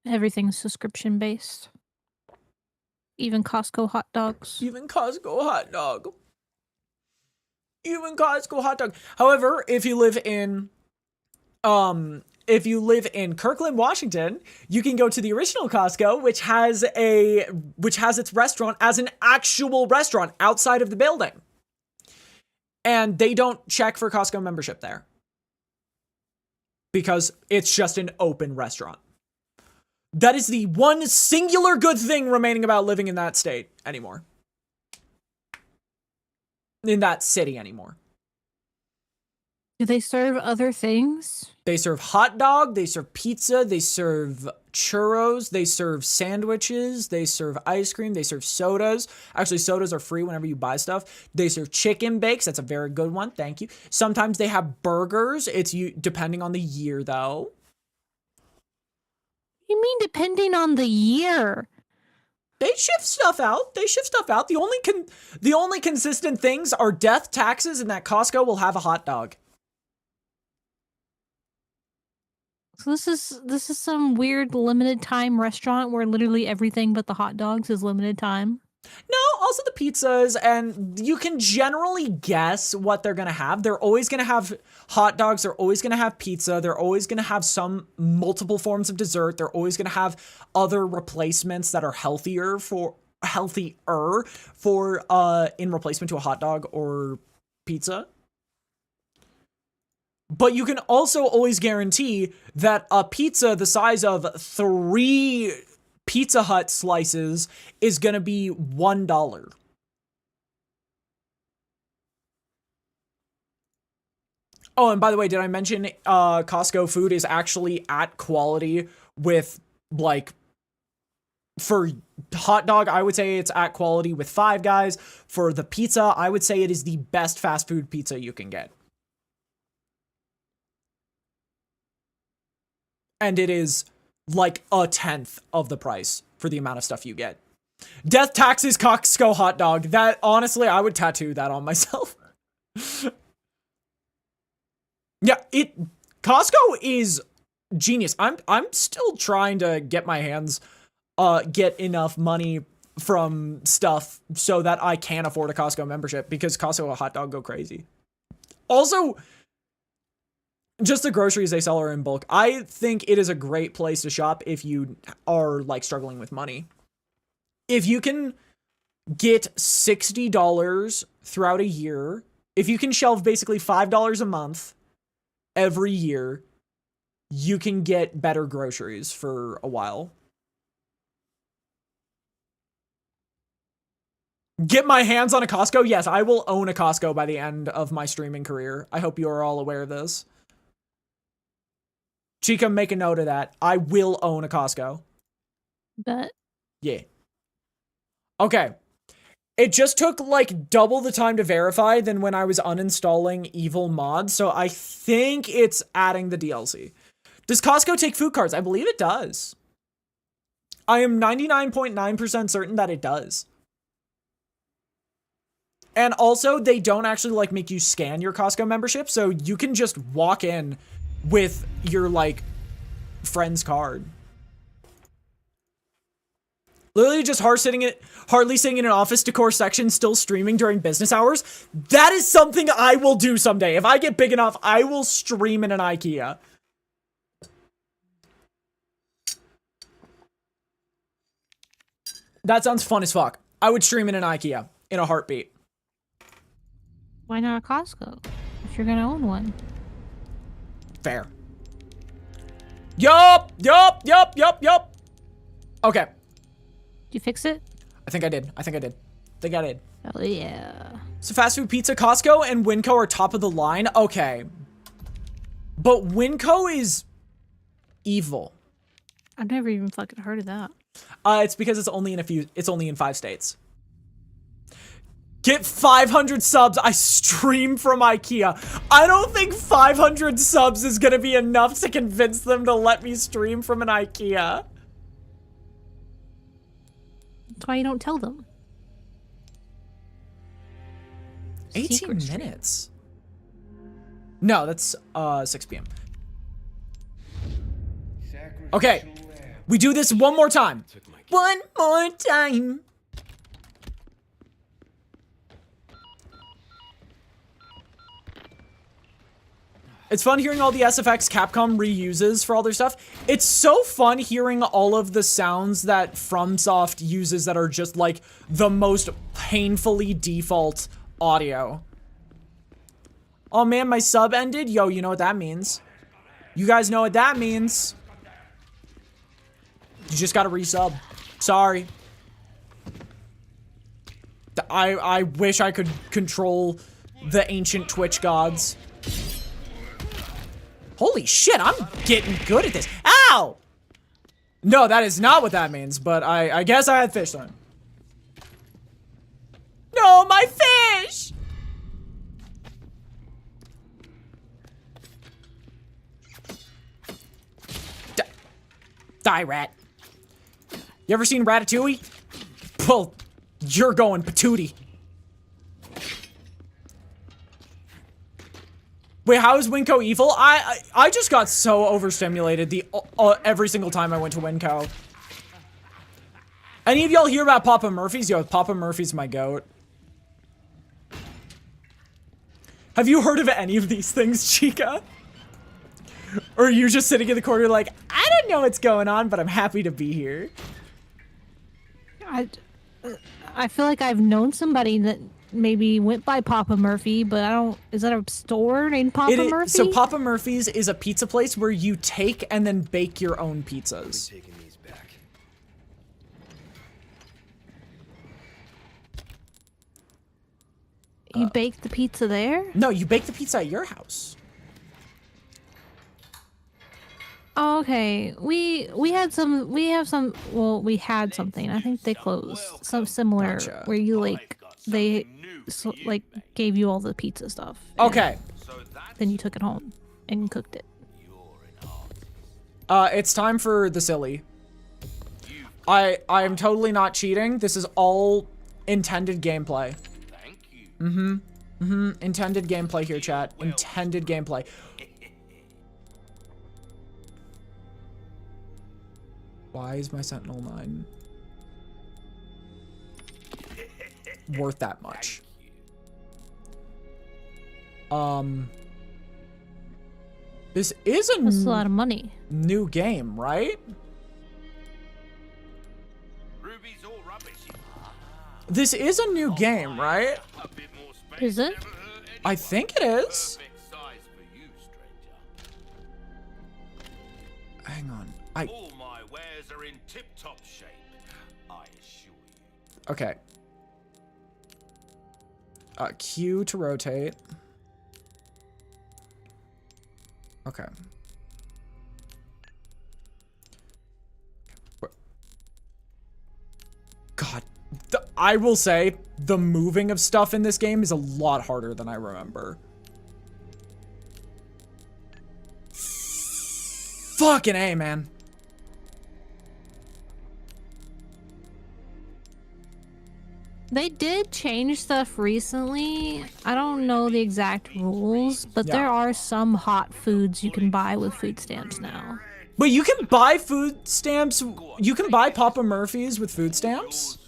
[SPEAKER 3] Everything's subscription based. Even Costco hot dogs.
[SPEAKER 2] Even Costco hot dog. Even Costco hot dog. However, if you live in Kirkland, Washington, you can go to the original Costco, which has its restaurant as an actual restaurant outside of the building. And they don't check for Costco membership there. Because it's just an open restaurant. That is the one singular good thing remaining about living in that state anymore. In that city anymore.
[SPEAKER 3] Do they serve other things?
[SPEAKER 2] They serve hot dog, they serve pizza, they serve churros, they serve sandwiches, they serve ice cream, they serve sodas. Actually, sodas are free whenever you buy stuff. They serve chicken bakes. That's a very good one. Thank you. Sometimes they have burgers. It's depending on the year, though.
[SPEAKER 3] You mean depending on the year?
[SPEAKER 2] They shift stuff out. The only consistent things are death, taxes, and that Costco will have a hot dog.
[SPEAKER 3] So this is some weird limited time restaurant where literally everything but the hot dogs is limited time.
[SPEAKER 2] No, also the pizzas, and you can generally guess what they're going to have. They're always going to have hot dogs. They're always going to have pizza. They're always going to have some multiple forms of dessert. They're always going to have other replacements that are healthier in replacement to a hot dog or pizza. But you can also always guarantee that a pizza the size of 3 Pizza Hut slices is going to be $1. Oh, and by the way, did I mention Costco food is actually at quality with, like, for hot dog, I would say it's at quality with Five Guys. For the pizza, I would say it is the best fast food pizza you can get. And it is like 1/10 of the price for the amount of stuff you get. Death, taxes, Costco hot dog. That, honestly, I would tattoo that on myself. Yeah, Costco is genius. I'm still trying to get my hands, get enough money from stuff so that I can afford a Costco membership, because Costco a hot dog go crazy. Also, just the groceries they sell are in bulk. I think it is a great place to shop if you are, like, struggling with money. If you can get $60 throughout a year, if you can shelve basically $5 a month every year, you can get better groceries for a while. Get my hands on a Costco? Yes, I will own a Costco by the end of my streaming career. I hope you are all aware of this. Chica, make a note of that. I will own a Costco.
[SPEAKER 3] Bet.
[SPEAKER 2] Yeah. Okay. It just took like double the time to verify than when I was uninstalling evil mods, so I think it's adding the DLC. Does Costco take food cards? I believe it does. I am 99.9% certain that it does. And also, they don't actually like make you scan your Costco membership, so you can just walk in with your, like, friend's card. Literally just hardly sitting in an office decor section, still streaming during business hours. That is something I will do someday. If I get big enough, I will stream in an IKEA. That sounds fun as fuck. I would stream in an IKEA in a heartbeat.
[SPEAKER 3] Why not a Costco? If you're gonna own one.
[SPEAKER 2] Fair. Yup. Okay.
[SPEAKER 3] Did you fix it?
[SPEAKER 2] I think I did.
[SPEAKER 3] Oh yeah.
[SPEAKER 2] So fast food pizza, Costco and Winco are top of the line. Okay. But Winco is evil.
[SPEAKER 3] I've never even fucking heard of that.
[SPEAKER 2] It's because it's only in 5 states. Get 500 subs. I stream from IKEA. I don't think 500 subs is gonna be enough to convince them to let me stream from an IKEA.
[SPEAKER 3] That's why you don't tell them.
[SPEAKER 2] 18 minutes. No, that's 6 p.m. Okay. We do this one more time. One more time. It's fun hearing all the SFX Capcom reuses for all their stuff. It's so fun hearing all of the sounds that FromSoft uses that are just like the most painfully default audio. Oh man, my sub ended? Yo, you know what that means. You guys know what that means. You just gotta resub. Sorry. I wish I could control the ancient Twitch gods. Holy shit, I'm getting good at this. Ow! No, that is not what that means, but I guess I had fish on. No, my fish! Die, rat. You ever seen Ratatouille? Well, you're going patootie. Wait, how is Winco evil? I just got so overstimulated every single time I went to Winco. Any of y'all hear about Papa Murphy's? Yo, Papa Murphy's my goat. Have you heard of any of these things, Chica? Or are you just sitting in the corner like, I don't know what's going on, but I'm happy to be here?
[SPEAKER 3] I feel like I've known somebody that maybe went by Papa Murphy, but I don't. Is that a store named Papa Murphy?
[SPEAKER 2] So Papa Murphy's is a pizza place where you take and then bake your own pizzas.
[SPEAKER 1] Taking these back.
[SPEAKER 3] You bake the pizza there?
[SPEAKER 2] No, you bake the pizza at your house.
[SPEAKER 3] Oh, okay. We had something. I think they closed. Some similar
[SPEAKER 2] Gotcha.
[SPEAKER 3] where you like gave you all the pizza stuff. and
[SPEAKER 2] Okay.
[SPEAKER 3] Then you took it home and cooked it.
[SPEAKER 2] It's time for the silly. I'm totally not cheating. This is all intended gameplay.
[SPEAKER 4] Thank you.
[SPEAKER 2] Intended gameplay here, chat. Intended gameplay. Why is my Sentinel 9 worth that much? This is
[SPEAKER 3] That's a lot of money.
[SPEAKER 2] new game, right?
[SPEAKER 4] Ruby's all rubbish.
[SPEAKER 2] This is a new game, right?
[SPEAKER 4] A bit more space
[SPEAKER 3] Is it?
[SPEAKER 4] never hurt anyone.
[SPEAKER 2] I think it is.
[SPEAKER 4] Perfect size for you, stranger.
[SPEAKER 2] Hang on.
[SPEAKER 4] All my wares are in tip-top shape, I assure you.
[SPEAKER 2] Okay. Q to rotate. Okay. God, I will say the moving of stuff in this game is a lot harder than I remember. Fucking A, man.
[SPEAKER 3] They did change stuff recently. I don't know the exact rules, but there are some hot foods you can buy with food stamps now.
[SPEAKER 2] But you can buy food stamps. You can buy Papa Murphy's with food stamps.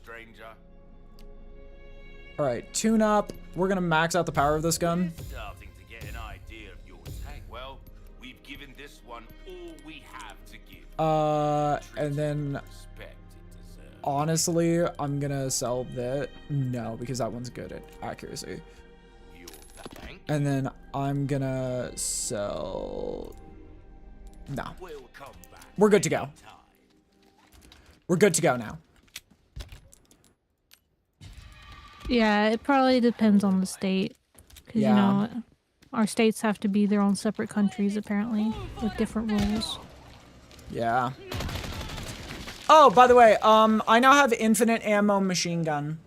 [SPEAKER 2] All right, tune up. We're gonna max out the power of this gun.
[SPEAKER 4] Starting to get an idea of your tank. Well, we've given this one all we have to give.
[SPEAKER 2] And then honestly, I'm gonna sell that. No, because that one's good at accuracy. And then I'm gonna sell. No. We're good to go. We're good to go now.
[SPEAKER 3] Yeah, it probably depends on the state. Because, you know, our states have to be their own separate countries, apparently, with different rules.
[SPEAKER 2] Yeah. Oh, by the way, I now have infinite ammo machine gun.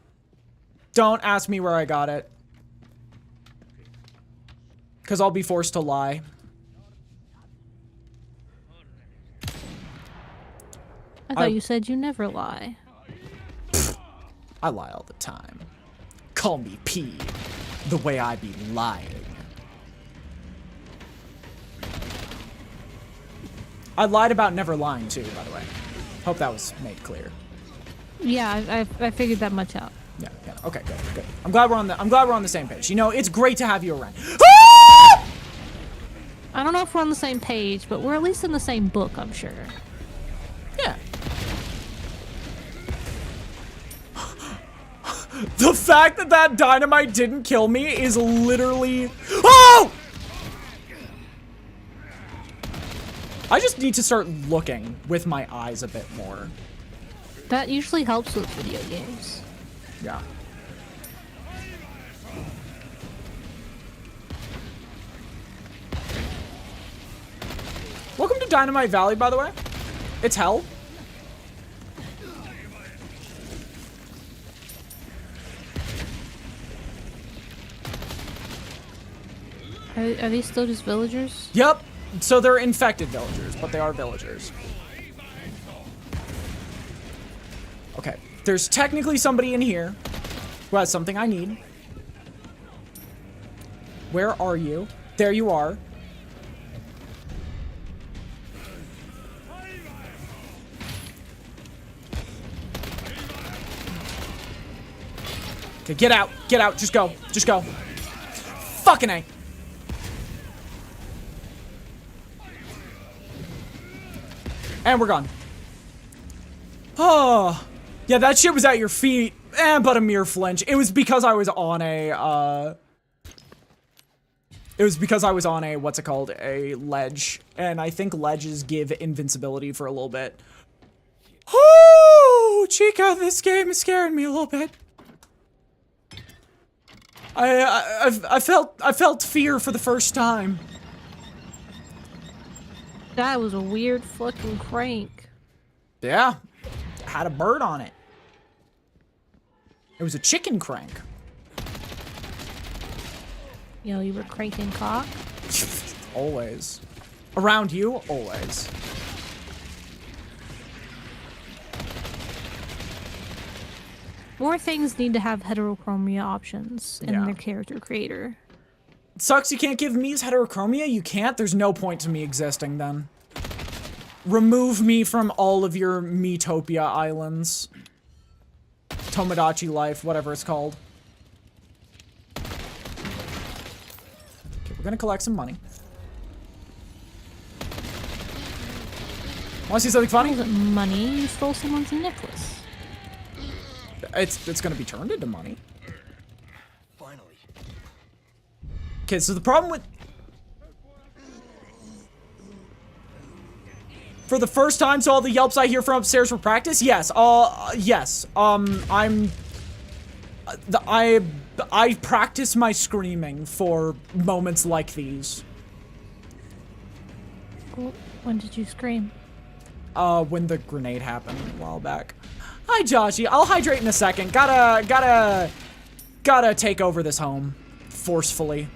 [SPEAKER 2] Don't ask me where I got it. Because I'll be forced to lie.
[SPEAKER 3] I thought you said you never lie.
[SPEAKER 2] I lie all the time. Call me P, the way I be lying. I lied about never lying too, by the way. Hope that was made clear.
[SPEAKER 3] Yeah, I figured that much out.
[SPEAKER 2] Yeah. Okay, good. I'm glad we're on the same page. You know, it's great to have you around.
[SPEAKER 3] I don't know if we're on the same page, but we're at least in the same book, I'm sure.
[SPEAKER 2] Yeah. The fact that that dynamite didn't kill me is literally... Oh! I just need to start looking with my eyes a bit more.
[SPEAKER 3] That usually helps with video games.
[SPEAKER 2] Yeah. Welcome to Dynamite Valley, by the way. It's hell.
[SPEAKER 3] Are these still just villagers?
[SPEAKER 2] Yep. So they're infected villagers, but they are villagers. Okay. There's technically somebody in here who has something I need. Where are you? There you are. Okay, get out. Get out. Just go. Just go. Fucking A. And we're gone. Oh. Yeah, that shit was at your feet. But a mere flinch. It was because I was on a, It was because I was on a, what's it called? A ledge. And I think ledges give invincibility for a little bit. Oh, Chica, this game is scaring me a little bit. I felt fear for the first time.
[SPEAKER 3] That was a weird fucking crank.
[SPEAKER 2] Yeah. Had a bird on it. It was a chicken crank.
[SPEAKER 3] Yo, you were cranking cock?
[SPEAKER 2] Always. Around you, always.
[SPEAKER 3] More things need to have heterochromia options in their character creator.
[SPEAKER 2] It sucks you can't give Mii's heterochromia. You can't? There's no point to me existing then. Remove me from all of your Miitopia islands. Tomodachi life, whatever it's called. Okay, we're gonna collect some money. Wanna see something funny?
[SPEAKER 3] It wasn't money, you stole someone's necklace.
[SPEAKER 2] It's gonna be turned into money. Finally. Okay, so the problem with... For the first time, so all the yelps I hear from upstairs for practice? Yes, yes. I practice my screaming for moments like these.
[SPEAKER 3] When did you scream?
[SPEAKER 2] When the grenade happened a while back. Hi, Joshy. I'll hydrate in a second. Gotta take over this home. Forcefully.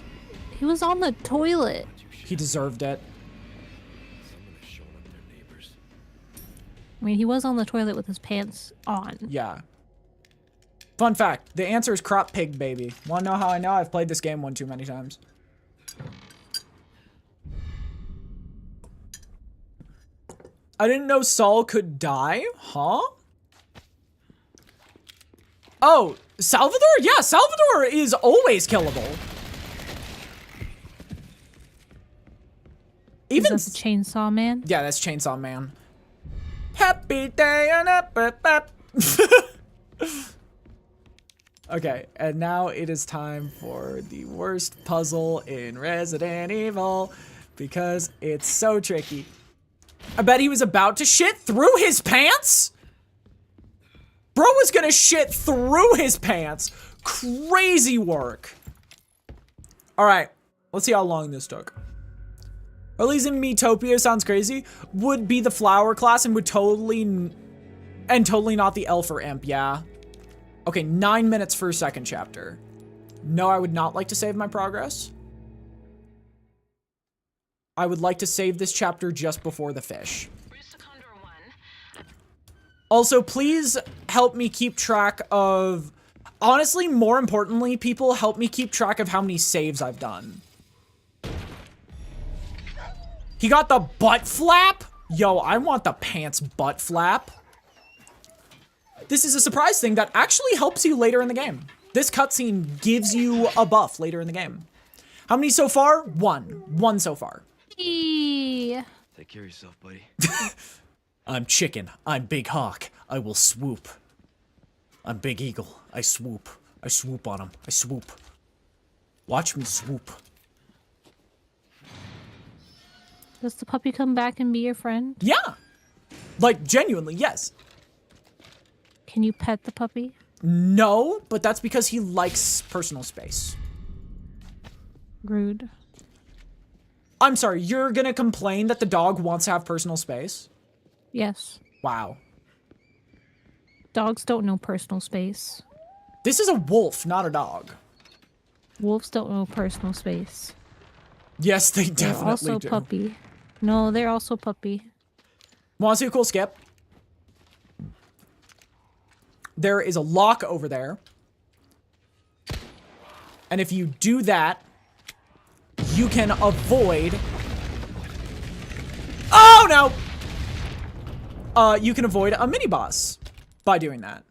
[SPEAKER 3] He was on the toilet.
[SPEAKER 2] He deserved it.
[SPEAKER 3] I mean, he was on the toilet with his pants on.
[SPEAKER 2] Yeah. Fun fact, the answer is crop pig, baby. Wanna know how I know? I've played this game one too many times. I didn't know Saul could die, huh? Oh, Salvador? Yeah, Salvador is always killable. Even
[SPEAKER 3] Is that the Chainsaw Man?
[SPEAKER 2] yeah, that's Chainsaw Man. Happy day and up. Okay, and now it is time for the worst puzzle in Resident Evil because it's so tricky. I bet he was about to shit through his pants? Bro was gonna shit through his pants. Crazy work. All right, let's see how long this took. Or at least in Metopia sounds crazy. Would be the flower class and would totally not the elf or imp, yeah. Okay, 9 minutes for a second chapter. No, I would not like to save my progress. I would like to save this chapter just before the fish. Also, please help me keep track of... Honestly, more importantly, people help me keep track of how many saves I've done. He got the butt flap? Yo, I want the pants butt flap. This is a surprise thing that actually helps you later in the game. This cutscene gives you a buff later in the game. How many so far? One. One so far.
[SPEAKER 3] Eee.
[SPEAKER 1] Take care of yourself, buddy.
[SPEAKER 2] I'm chicken. I'm Big Hawk. I will swoop. I'm Big Eagle. I swoop. I swoop on him. I swoop. Watch me swoop.
[SPEAKER 3] Does the puppy come back and be your friend?
[SPEAKER 2] Yeah. Like, genuinely, yes.
[SPEAKER 3] Can you pet the puppy?
[SPEAKER 2] No, but that's because he likes personal space.
[SPEAKER 3] Rude.
[SPEAKER 2] I'm sorry, you're gonna complain that the dog wants to have personal space?
[SPEAKER 3] Yes.
[SPEAKER 2] Wow.
[SPEAKER 3] Dogs don't know personal space.
[SPEAKER 2] This is a wolf, not a dog.
[SPEAKER 3] Wolves don't know personal space.
[SPEAKER 2] Yes, they
[SPEAKER 3] They're
[SPEAKER 2] definitely
[SPEAKER 3] also
[SPEAKER 2] do.
[SPEAKER 3] puppy. No, they're also puppy.
[SPEAKER 2] Want to see a cool skip? There is a lock over there. And if you do that, you can avoid... Oh, no! You can avoid a mini-boss by doing that.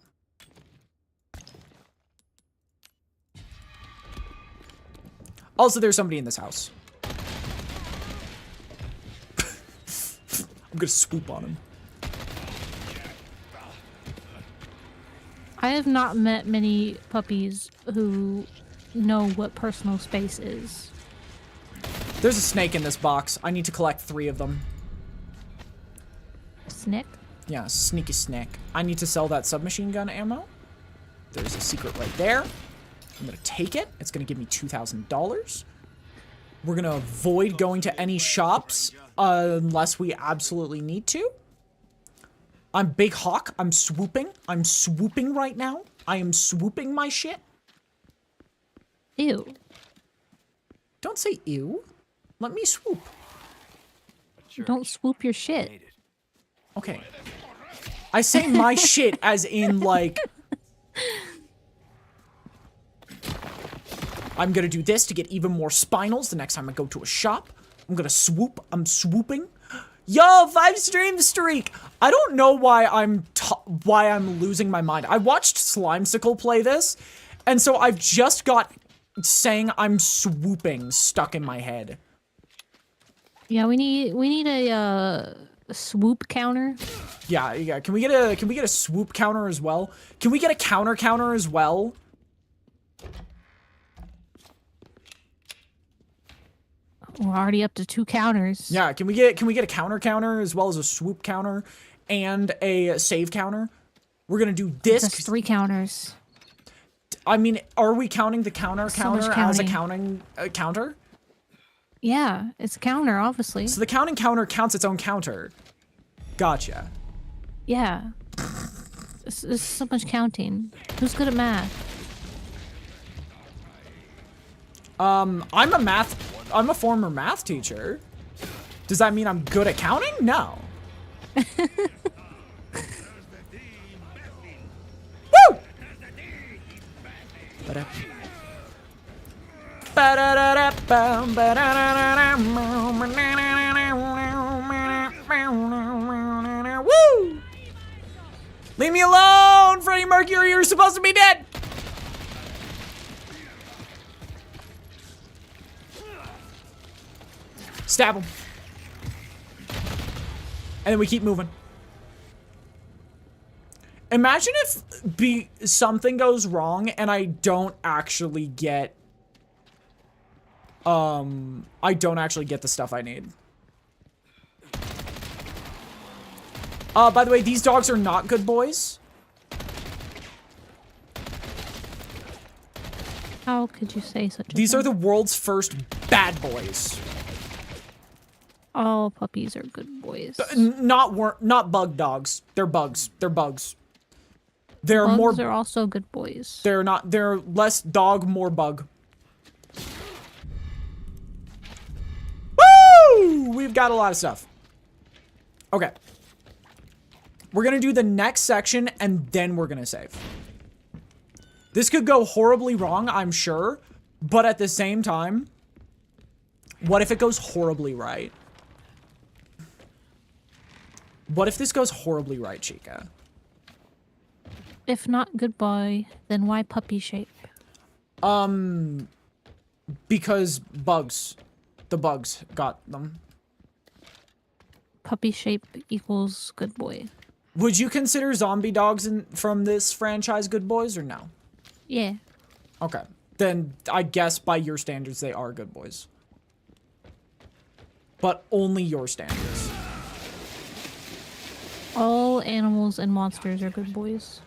[SPEAKER 2] Also, there's somebody in this house. I'm gonna swoop on him.
[SPEAKER 3] I have not met many puppies who know what personal space is.
[SPEAKER 2] There's a snake in this box. I need to collect 3 of them.
[SPEAKER 3] Snick?
[SPEAKER 2] Yeah, sneaky snake. I need to sell that submachine gun ammo. There's a secret right there. I'm gonna take it. It's gonna give me $2,000. We're gonna avoid going to any shops unless we absolutely need to. I'm Big Hawk. I'm swooping. I'm swooping right now. I am swooping my shit.
[SPEAKER 3] Ew.
[SPEAKER 2] Don't say ew. Let me swoop.
[SPEAKER 3] Don't swoop your shit.
[SPEAKER 2] Okay. I say my shit as in, like... I'm gonna do this to get even more spinals the next time I go to a shop. I'm gonna swoop. I'm swooping. Yo, 5 stream streak. I don't know why I'm losing my mind. I watched Slimesicle play this, and so I've just got saying I'm swooping stuck in my head.
[SPEAKER 3] Yeah, we need a swoop counter.
[SPEAKER 2] Yeah. Can we get a swoop counter as well? Can we get a counter as well?
[SPEAKER 3] We're already up to 2 counters.
[SPEAKER 2] Yeah, can we get a counter as well as a swoop counter and a save counter? We're gonna do this.
[SPEAKER 3] That's 3 counters.
[SPEAKER 2] I mean, are we counting the counter
[SPEAKER 3] So much
[SPEAKER 2] as a
[SPEAKER 3] counting.
[SPEAKER 2] counter?
[SPEAKER 3] Yeah, it's a counter, obviously.
[SPEAKER 2] So the counting counter counts its own counter. Gotcha.
[SPEAKER 3] Yeah. There's so much counting. Who's good at math?
[SPEAKER 2] I'm a former math teacher. Does that mean I'm good at counting? No. Woo! Woo! Leave me alone, Freddie Mercury. You're supposed to be dead. Stab him. And then we keep moving. Imagine if something goes wrong and I don't actually get the stuff I need. By the way, these dogs are not good boys.
[SPEAKER 3] How could you say such a thing?
[SPEAKER 2] These are the world's first bad boys.
[SPEAKER 3] All puppies are good boys.
[SPEAKER 2] Not bug dogs. They're bugs. They're bugs. They're
[SPEAKER 3] Bugs
[SPEAKER 2] more.
[SPEAKER 3] are also good boys.
[SPEAKER 2] They're not. They're less dog, more bug. Woo! We've got a lot of stuff. Okay. We're gonna do the next section and then we're gonna save. This could go horribly wrong, I'm sure, but at the same time, what if it goes horribly right? What if this goes horribly right, Chica?
[SPEAKER 3] If not good boy, then why puppy shape?
[SPEAKER 2] Because bugs. The bugs got them.
[SPEAKER 3] Puppy shape equals good boy.
[SPEAKER 2] Would you consider zombie dogs from this franchise good boys or no?
[SPEAKER 3] Yeah.
[SPEAKER 2] Okay. Then I guess by your standards they are good boys. But only your standards.
[SPEAKER 3] All animals and monsters are good boys.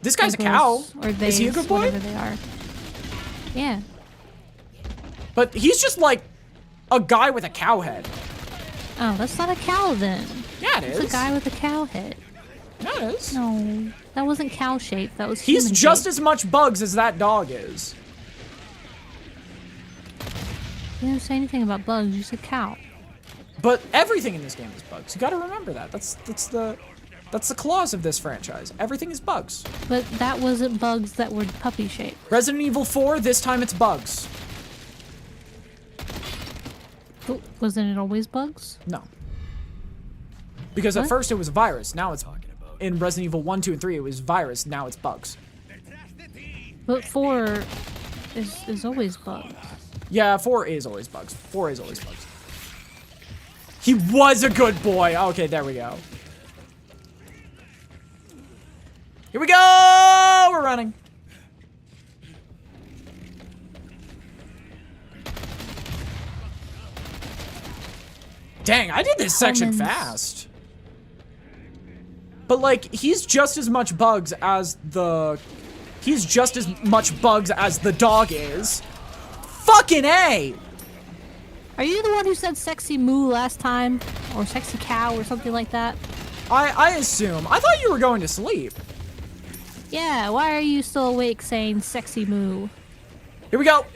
[SPEAKER 2] This guy's a
[SPEAKER 3] Or
[SPEAKER 2] cow.
[SPEAKER 3] girls, or
[SPEAKER 2] Is he a good boy?
[SPEAKER 3] whatever they are. Yeah.
[SPEAKER 2] But he's just like a guy with a cow head.
[SPEAKER 3] Oh, that's not a cow then.
[SPEAKER 2] Yeah, it is.
[SPEAKER 3] It's a guy with a cow head.
[SPEAKER 2] Yeah, it is.
[SPEAKER 3] No, that wasn't cow shaped. That was
[SPEAKER 2] He's
[SPEAKER 3] human
[SPEAKER 2] just
[SPEAKER 3] shaped.
[SPEAKER 2] as much bugs as that dog is.
[SPEAKER 3] You didn't say anything about bugs. You said cow.
[SPEAKER 2] But everything in this game is bugs. You gotta remember that. That's the clause of this franchise. Everything is bugs.
[SPEAKER 3] But that wasn't bugs that were puppy shaped.
[SPEAKER 2] Resident Evil 4, this time it's bugs.
[SPEAKER 3] But wasn't it always bugs?
[SPEAKER 2] No. Because at
[SPEAKER 3] What?
[SPEAKER 2] first it was virus, now it's... In Resident Evil 1, 2, and 3, it was virus, now it's bugs.
[SPEAKER 3] But 4 is always bugs.
[SPEAKER 2] Yeah, 4 is always bugs. 4 is always bugs. He was a good boy! Okay, there we go. Here we go! We're running. Dang, I did this section
[SPEAKER 3] Humans.
[SPEAKER 2] fast. But like, he's just as much bugs as the... He's just as much bugs as the dog is. Fucking A!
[SPEAKER 3] Are you the one who said sexy moo last time? Or sexy cow or something like that?
[SPEAKER 2] I assume. I thought you were going to sleep.
[SPEAKER 3] Yeah, why are you still awake saying sexy moo?
[SPEAKER 2] Here we go.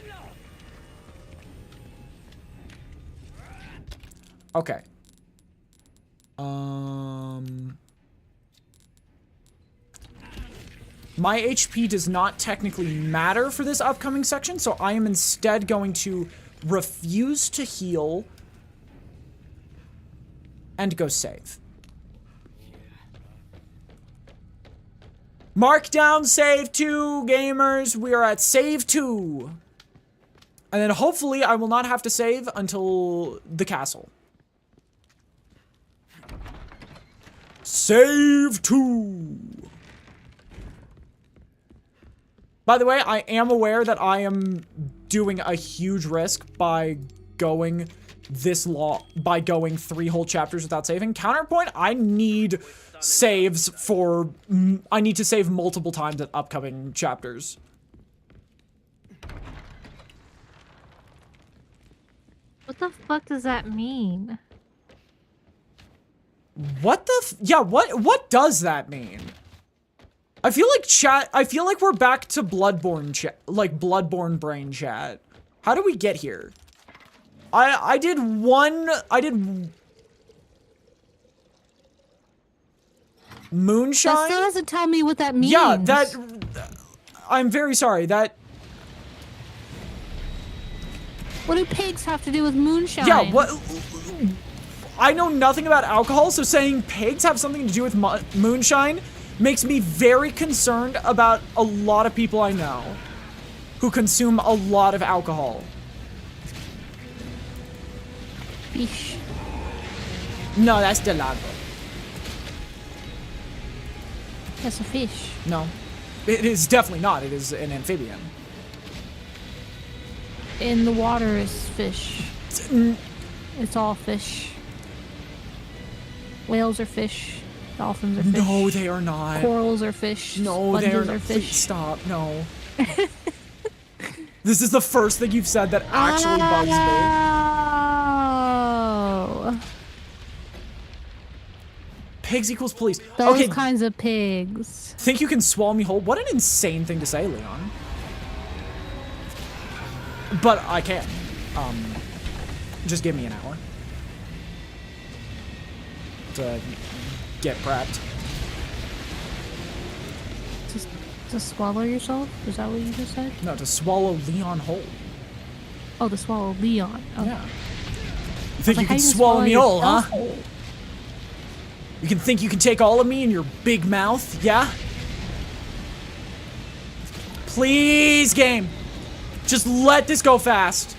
[SPEAKER 2] Okay. My HP does not technically matter for this upcoming section, so I am instead going to refuse to heal and go save. Markdown save 2, gamers. We are at save 2. And then hopefully I will not have to save until the castle. Save 2. By the way, I am aware that I am doing a huge risk by going this long, by going 3 whole chapters without saving. Counterpoint, I need saves for, I need to save multiple times at upcoming chapters.
[SPEAKER 3] What the fuck does that mean?
[SPEAKER 2] What the yeah, what does that mean? I feel like I feel like we're back to Bloodborne chat, like Bloodborne brain chat. How do we get here? I did moonshine?
[SPEAKER 3] That still doesn't tell me what that means.
[SPEAKER 2] Yeah, that I'm very sorry. That...
[SPEAKER 3] What do pigs have to do with moonshine?
[SPEAKER 2] Yeah, what... I know nothing about alcohol, so saying pigs have something to do with moonshine makes me very concerned about a lot of people I know who consume a lot of alcohol.
[SPEAKER 3] Fish.
[SPEAKER 2] No, that's Delago.
[SPEAKER 3] That's a fish.
[SPEAKER 2] No. It is definitely not. It is an amphibian.
[SPEAKER 3] In the water is fish. It's all fish. Whales are fish. Dolphins are fish.
[SPEAKER 2] No, they are not.
[SPEAKER 3] Corals are fish.
[SPEAKER 2] No, they are not.
[SPEAKER 3] Fish.
[SPEAKER 2] Please stop. No. This is the first thing you've said that actually bugs me.
[SPEAKER 3] Oh.
[SPEAKER 2] Pigs equals police.
[SPEAKER 3] Those
[SPEAKER 2] okay.
[SPEAKER 3] kinds of pigs.
[SPEAKER 2] Think you can swallow me whole? What an insane thing to say, Leon. But I can. Just give me an hour to get prepped.
[SPEAKER 3] To swallow yourself? Is that what you just said?
[SPEAKER 2] No, to swallow Leon whole.
[SPEAKER 3] Oh, to swallow Leon. Oh.
[SPEAKER 2] Yeah. You think you
[SPEAKER 3] how
[SPEAKER 2] can
[SPEAKER 3] you
[SPEAKER 2] swallow me whole, huh?
[SPEAKER 3] yourself whole?
[SPEAKER 2] You can think you can take all of me in your big mouth, yeah? Please, game. Just let this go fast.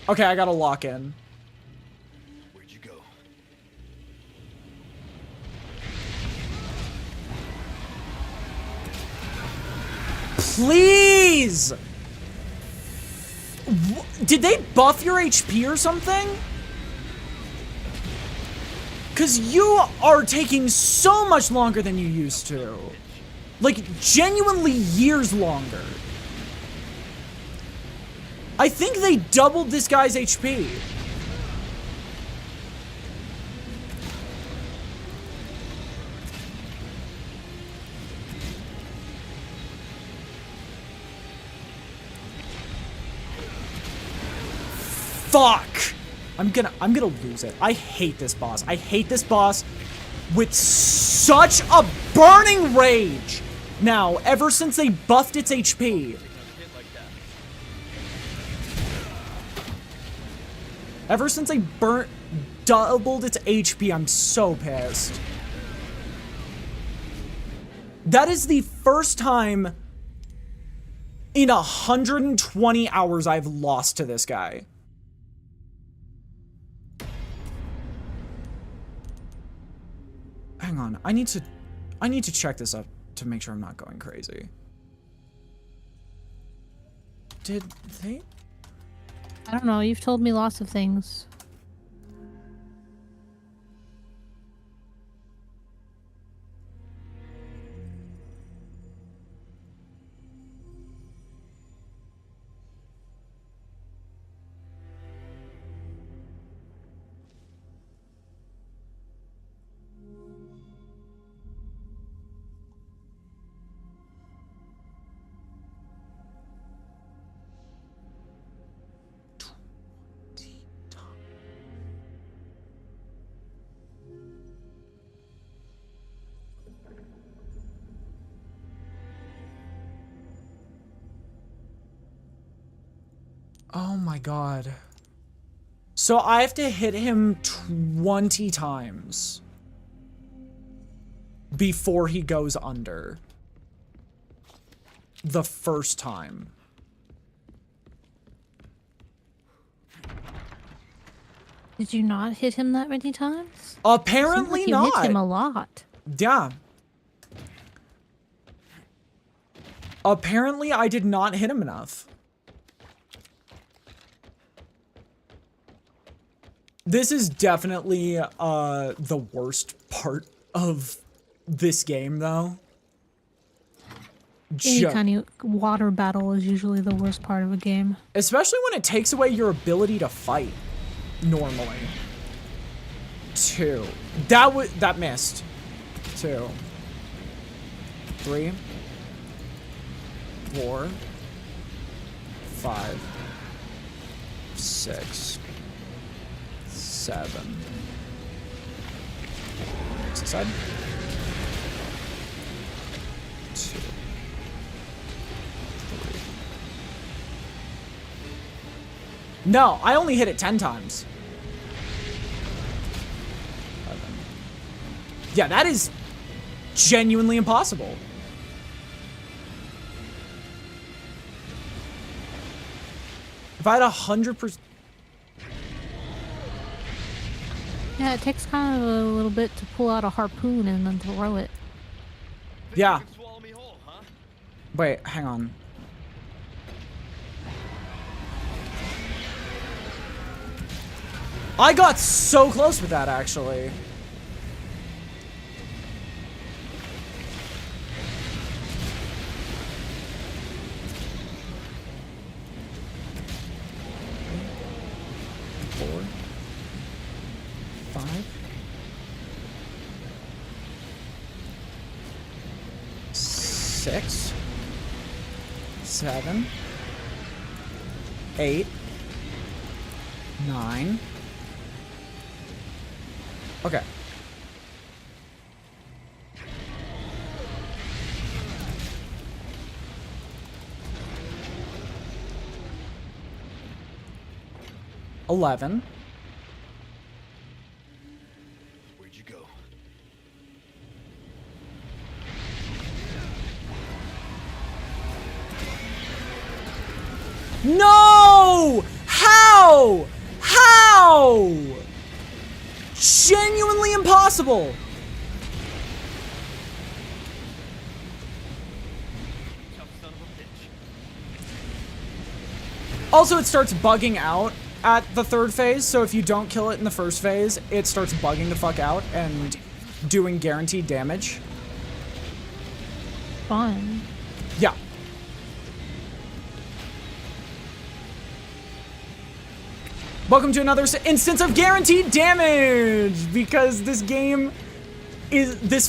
[SPEAKER 2] Okay, I gotta lock in.
[SPEAKER 1] Where'd you go?
[SPEAKER 2] Please! Did they buff your HP or something? Because you are taking so much longer than you used to. Like, genuinely years longer. I think they doubled this guy's HP. Fuck! I'm gonna lose it. I hate this boss. I hate this boss with such a burning rage. Now, ever since they buffed its HP. Ever since they doubled its HP, I'm so pissed. That is the first time in 120 hours I've lost to this guy. Hang on, I need to check this up to make sure I'm not going crazy. Did they?
[SPEAKER 3] I don't know. You've told me lots of things.
[SPEAKER 2] Oh my god. So I have to hit him 20 times before he goes under. The first time.
[SPEAKER 3] Did you not hit him that many times?
[SPEAKER 2] Apparently
[SPEAKER 3] you
[SPEAKER 2] not.
[SPEAKER 3] hit him a lot.
[SPEAKER 2] Yeah. Apparently I did not hit him enough. This is definitely the worst part of this game, though.
[SPEAKER 3] Any kind of water battle is usually the worst part of a game.
[SPEAKER 2] Especially when it takes away your ability to fight normally. 2. That missed. 2. 3, 4, 5, 6, 7. Exit side. 2, 3. No, I only hit it 10 times. 11. Yeah, that is genuinely impossible. If I had 100%.
[SPEAKER 3] Yeah, it takes kind of a little bit to pull out a harpoon and then throw it.
[SPEAKER 2] Yeah. Wait, hang on. I got so close with that, actually. Four, 5, 6, 7, 8, 9. Okay. $11.
[SPEAKER 1] Where'd you go?
[SPEAKER 2] No! How? How? Genuinely impossible. Also, it starts bugging out at the 3rd phase, so if you don't kill it in the 1st phase, it starts bugging the fuck out and doing guaranteed damage.
[SPEAKER 3] Fun.
[SPEAKER 2] Yeah. Welcome to another instance of guaranteed damage, because this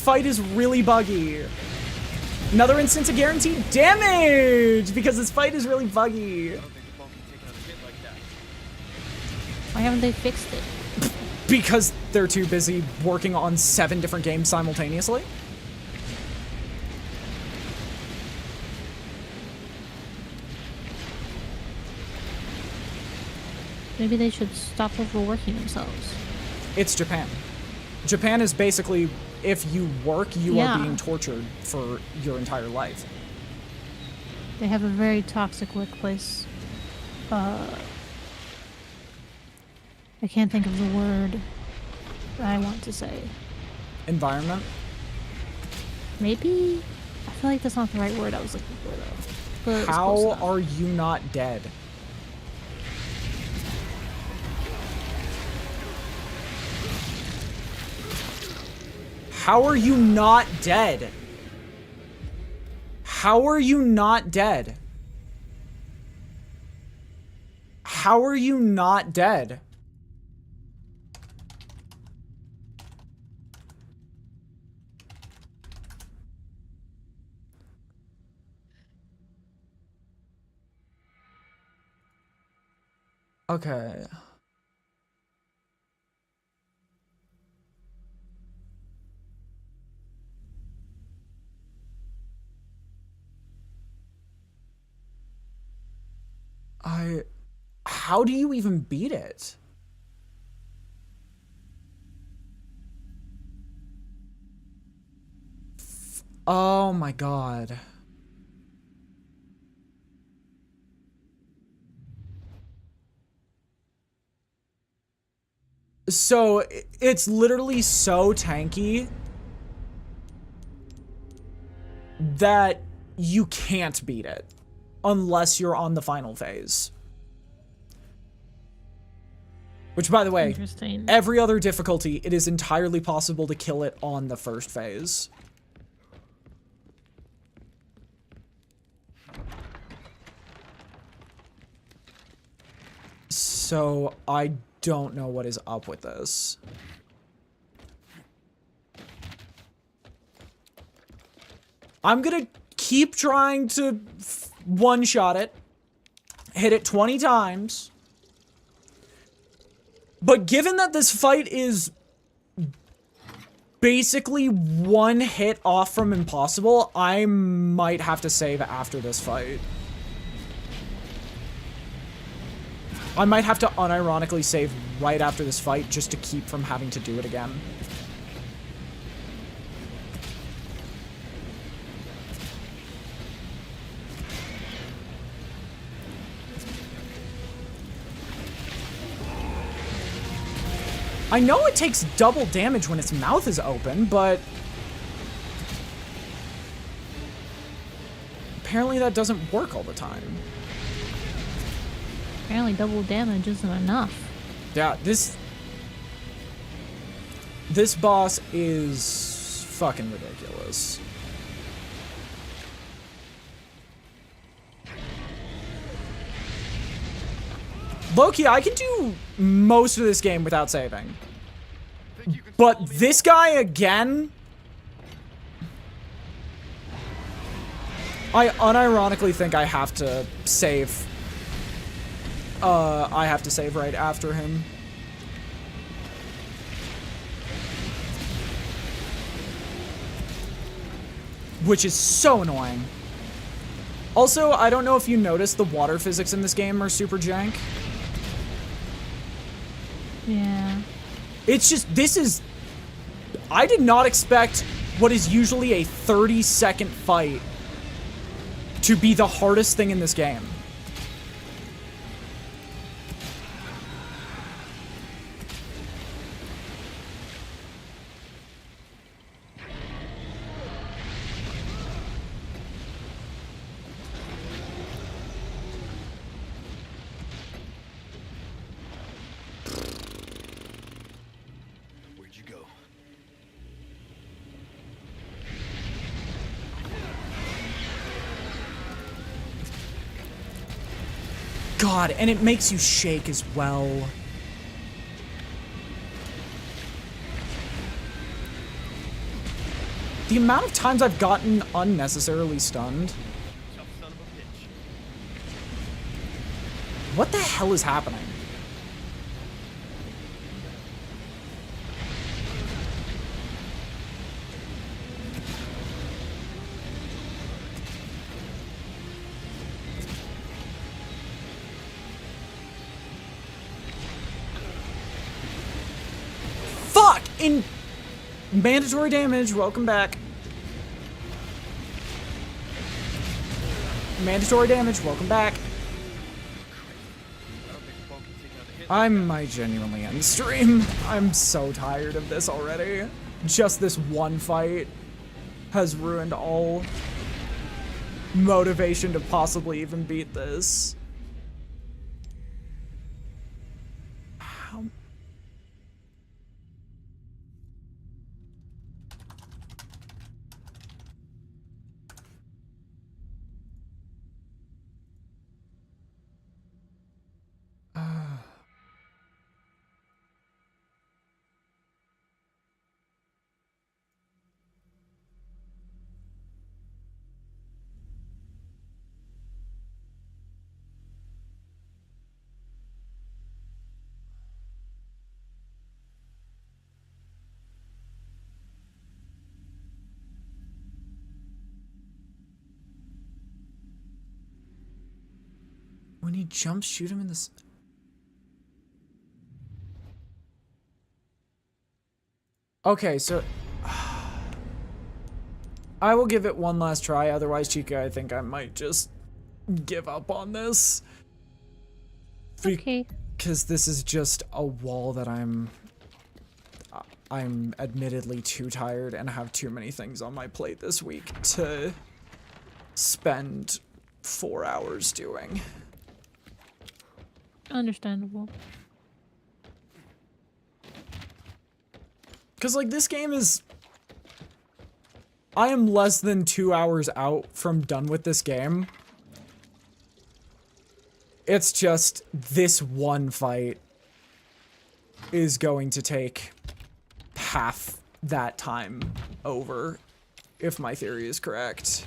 [SPEAKER 2] fight is really buggy. Another instance of guaranteed damage, because this fight is really buggy.
[SPEAKER 3] Why haven't they fixed it?
[SPEAKER 2] Because they're too busy working on 7 different games simultaneously.
[SPEAKER 3] Maybe they should stop overworking themselves.
[SPEAKER 2] It's Japan. Japan is basically, if you work, you
[SPEAKER 3] Yeah.
[SPEAKER 2] are being tortured for your entire life.
[SPEAKER 3] They have a very toxic workplace. I can't think of the word that I want to say.
[SPEAKER 2] Environment?
[SPEAKER 3] Maybe? I feel like that's not the right word I was looking for, though. But it was close
[SPEAKER 2] How
[SPEAKER 3] enough.
[SPEAKER 2] are you not dead? How are you not dead? How are you not dead? How are you not dead? Okay. How do you even beat it? Oh my god. So, it's literally so tanky that you can't beat it unless you're on the final phase. Which, by the way,
[SPEAKER 3] Interesting.
[SPEAKER 2] every other difficulty, it is entirely possible to kill it on the 1st phase. So, I don't know what is up with this. I'm gonna keep trying to one-shot it. Hit it 20 times. But given that this fight is basically one hit off from impossible, I might have to save after this fight. I might have to unironically save right after this fight just to keep from having to do it again. I know it takes double damage when its mouth is open, but apparently that doesn't work all the time.
[SPEAKER 3] Apparently double damage isn't enough.
[SPEAKER 2] Yeah, this boss is fucking ridiculous. Loki, I can do most of this game without saving. But this guy again, I unironically think I have to save. I have to save right after him. Which is so annoying. Also, I don't know if you noticed the water physics in this game are super jank.
[SPEAKER 3] Yeah.
[SPEAKER 2] It's just, I did not expect what is usually a 30-second fight to be the hardest thing in this game. God, and it makes you shake as well. The amount of times I've gotten unnecessarily stunned. What the hell is happening? In mandatory damage, welcome back. Mandatory damage, welcome back. I might genuinely end stream. I'm so tired of this already. Just this one fight has ruined all motivation to possibly even beat this. When he jumps, shoot him in the... Okay, so... I will give it one last try, otherwise, Chica, I think I might just give up on this.
[SPEAKER 3] Okay.
[SPEAKER 2] Because this is just a wall that I'm admittedly too tired and have too many things on my plate this week to spend 4 hours doing.
[SPEAKER 3] Understandable.
[SPEAKER 2] Because, like, this game is... I am less than 2 hours out from done with this game. It's just this one fight is going to take half that time over if my theory is correct.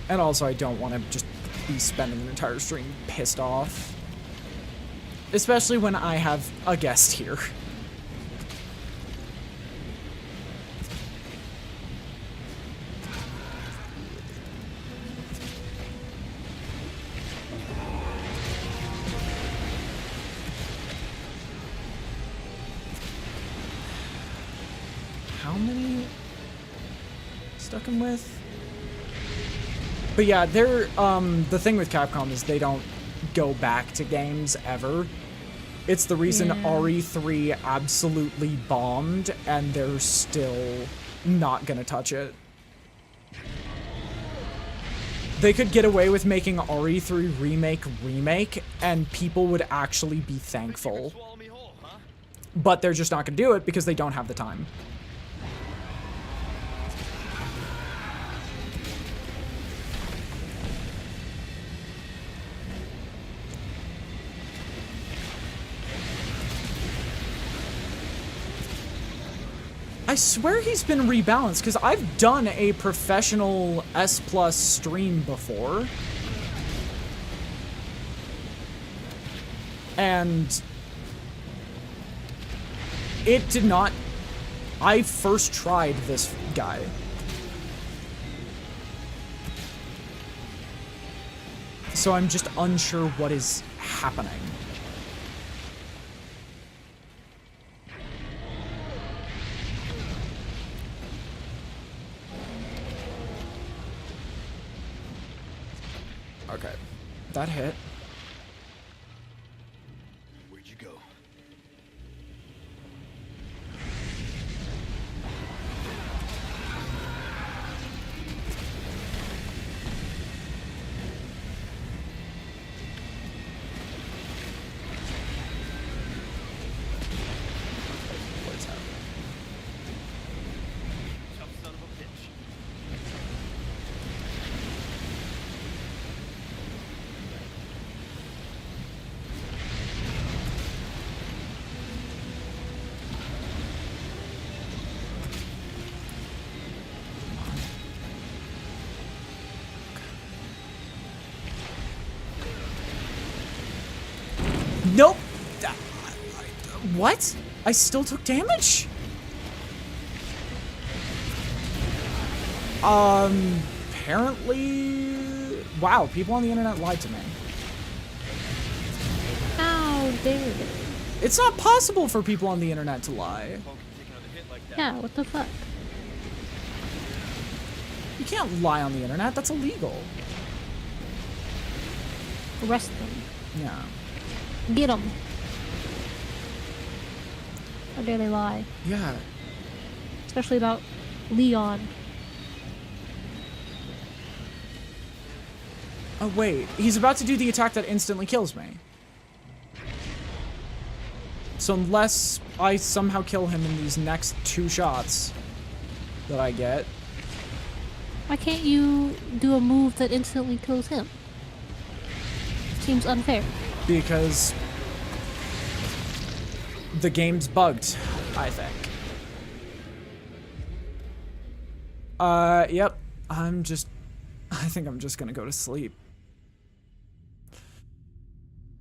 [SPEAKER 2] And also, I don't want to just be spending an entire stream pissed off. Especially when I have a guest here. How many stuck him with? But yeah, they're, the thing with Capcom is they don't go back to games ever. It's the reason RE3 absolutely bombed, and they're still not gonna touch it. They could get away with making RE3 remake, and people would actually be thankful. But they're just not gonna do it because they don't have the time. I swear he's been rebalanced, because I've done a professional S+ stream before. And it did not... I first tried this guy. So I'm just unsure what is happening. Okay, that hit.
[SPEAKER 1] Where'd you go?
[SPEAKER 2] What's happening?
[SPEAKER 1] Tough son of a bitch.
[SPEAKER 2] Nope! What? I still took damage? Apparently... Wow, people on the internet lied to me.
[SPEAKER 3] How dare they?
[SPEAKER 2] It's not possible for people on the internet to lie.
[SPEAKER 3] Yeah, what the fuck?
[SPEAKER 2] You can't lie on the internet, that's illegal.
[SPEAKER 3] Arrest them.
[SPEAKER 2] Yeah.
[SPEAKER 3] Get them. How dare they lie?
[SPEAKER 2] Yeah.
[SPEAKER 3] Especially about Leon.
[SPEAKER 2] Oh, wait. He's about to do the attack that instantly kills me. So unless I somehow kill him in these next 2 shots that I get...
[SPEAKER 3] Why can't you do a move that instantly kills him? Seems unfair.
[SPEAKER 2] Because the game's bugged, I think. Yep. I think I'm just gonna go to sleep.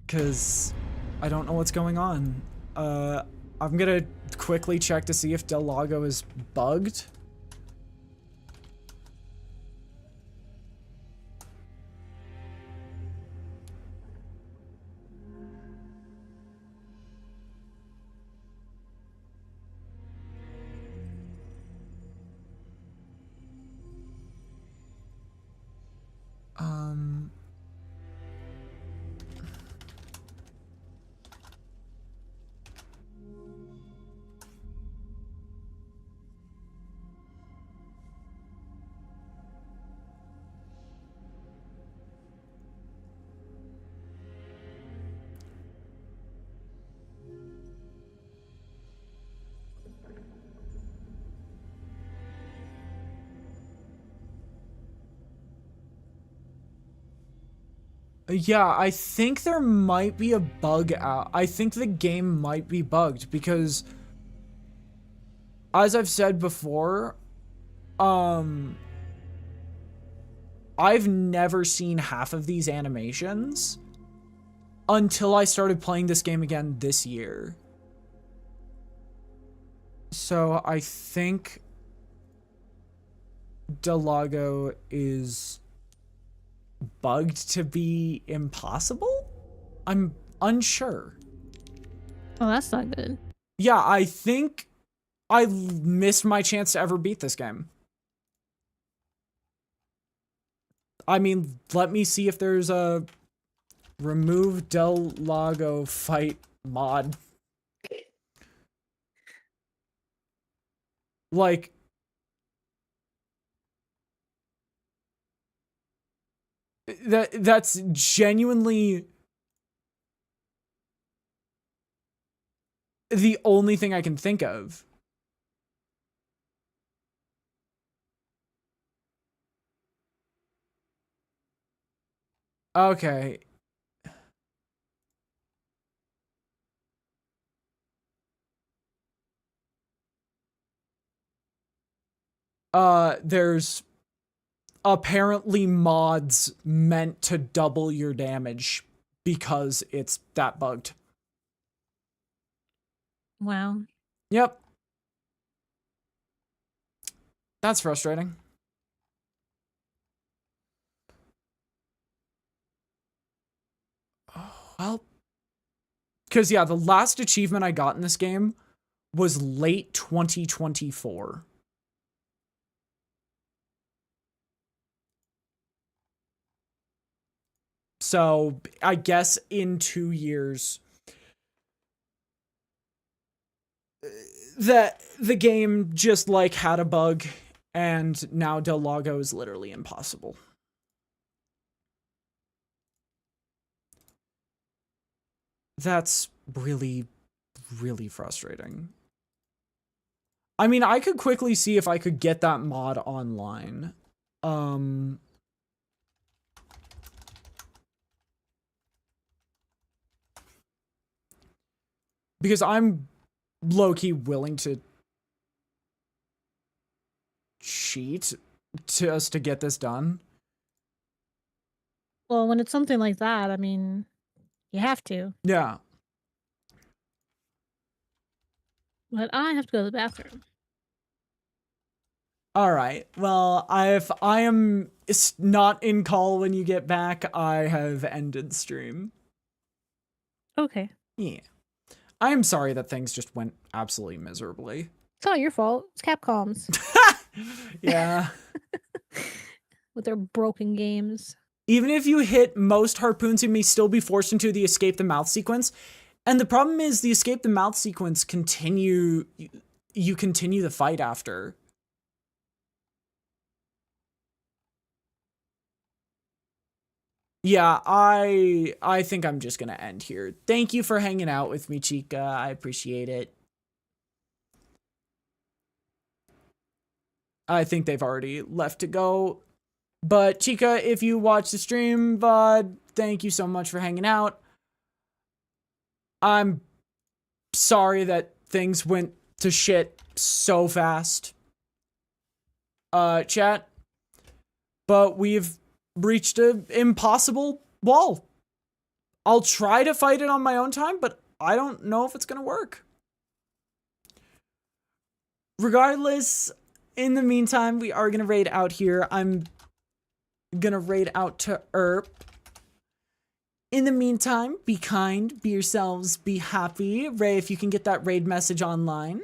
[SPEAKER 2] 'Cause I don't know what's going on. I'm gonna quickly check to see if Del Lago is bugged. Yeah, I think there might be a bug out. I think the game might be bugged because as I've said before, I've never seen half of these animations until I started playing this game again this year. So I think Del Lago is bugged to be impossible? I'm unsure.
[SPEAKER 3] Oh, that's not good.
[SPEAKER 2] Yeah, I think I missed my chance to ever beat this game. I mean, let me see if there's a remove Del Lago fight mod. Like, that's genuinely the only thing I can think of. Okay. There's apparently mods meant to double your damage because it's that bugged.
[SPEAKER 3] Wow.
[SPEAKER 2] Yep. That's frustrating. Well, because yeah, the last achievement I got in this game was late 2024. So I guess in 2 years, the game just like had a bug, and now Del Lago is literally impossible. That's really, really frustrating. I mean, I could quickly see if I could get that mod online. Because I'm low-key willing to cheat just to get this done.
[SPEAKER 3] Well, when it's something like that, I mean, you have to.
[SPEAKER 2] Yeah.
[SPEAKER 3] But I have to go to the bathroom.
[SPEAKER 2] All right. Well, if I am not in call when you get back, I have ended stream.
[SPEAKER 3] Okay.
[SPEAKER 2] Yeah. I am sorry that things just went absolutely miserably.
[SPEAKER 3] It's not your fault. It's Capcom's.
[SPEAKER 2] Yeah.
[SPEAKER 3] With their broken games.
[SPEAKER 2] Even if you hit most harpoons, you may still be forced into the escape the mouth sequence. And the problem is the escape the mouth sequence you continue the fight after. Yeah, I think I'm just gonna end here. Thank you for hanging out with me, Chica. I appreciate it. I think they've already left to go. But Chica, if you watch the stream, VOD, thank you so much for hanging out. I'm sorry that things went to shit so fast. Chat. But we've reached an impossible wall. I'll try to fight it on my own time, but I don't know if it's gonna work. Regardless, in the meantime, we are gonna raid out here. I'm gonna raid out to Erp. In the meantime, be kind, be yourselves, be happy. Ray, if you can get that raid message online.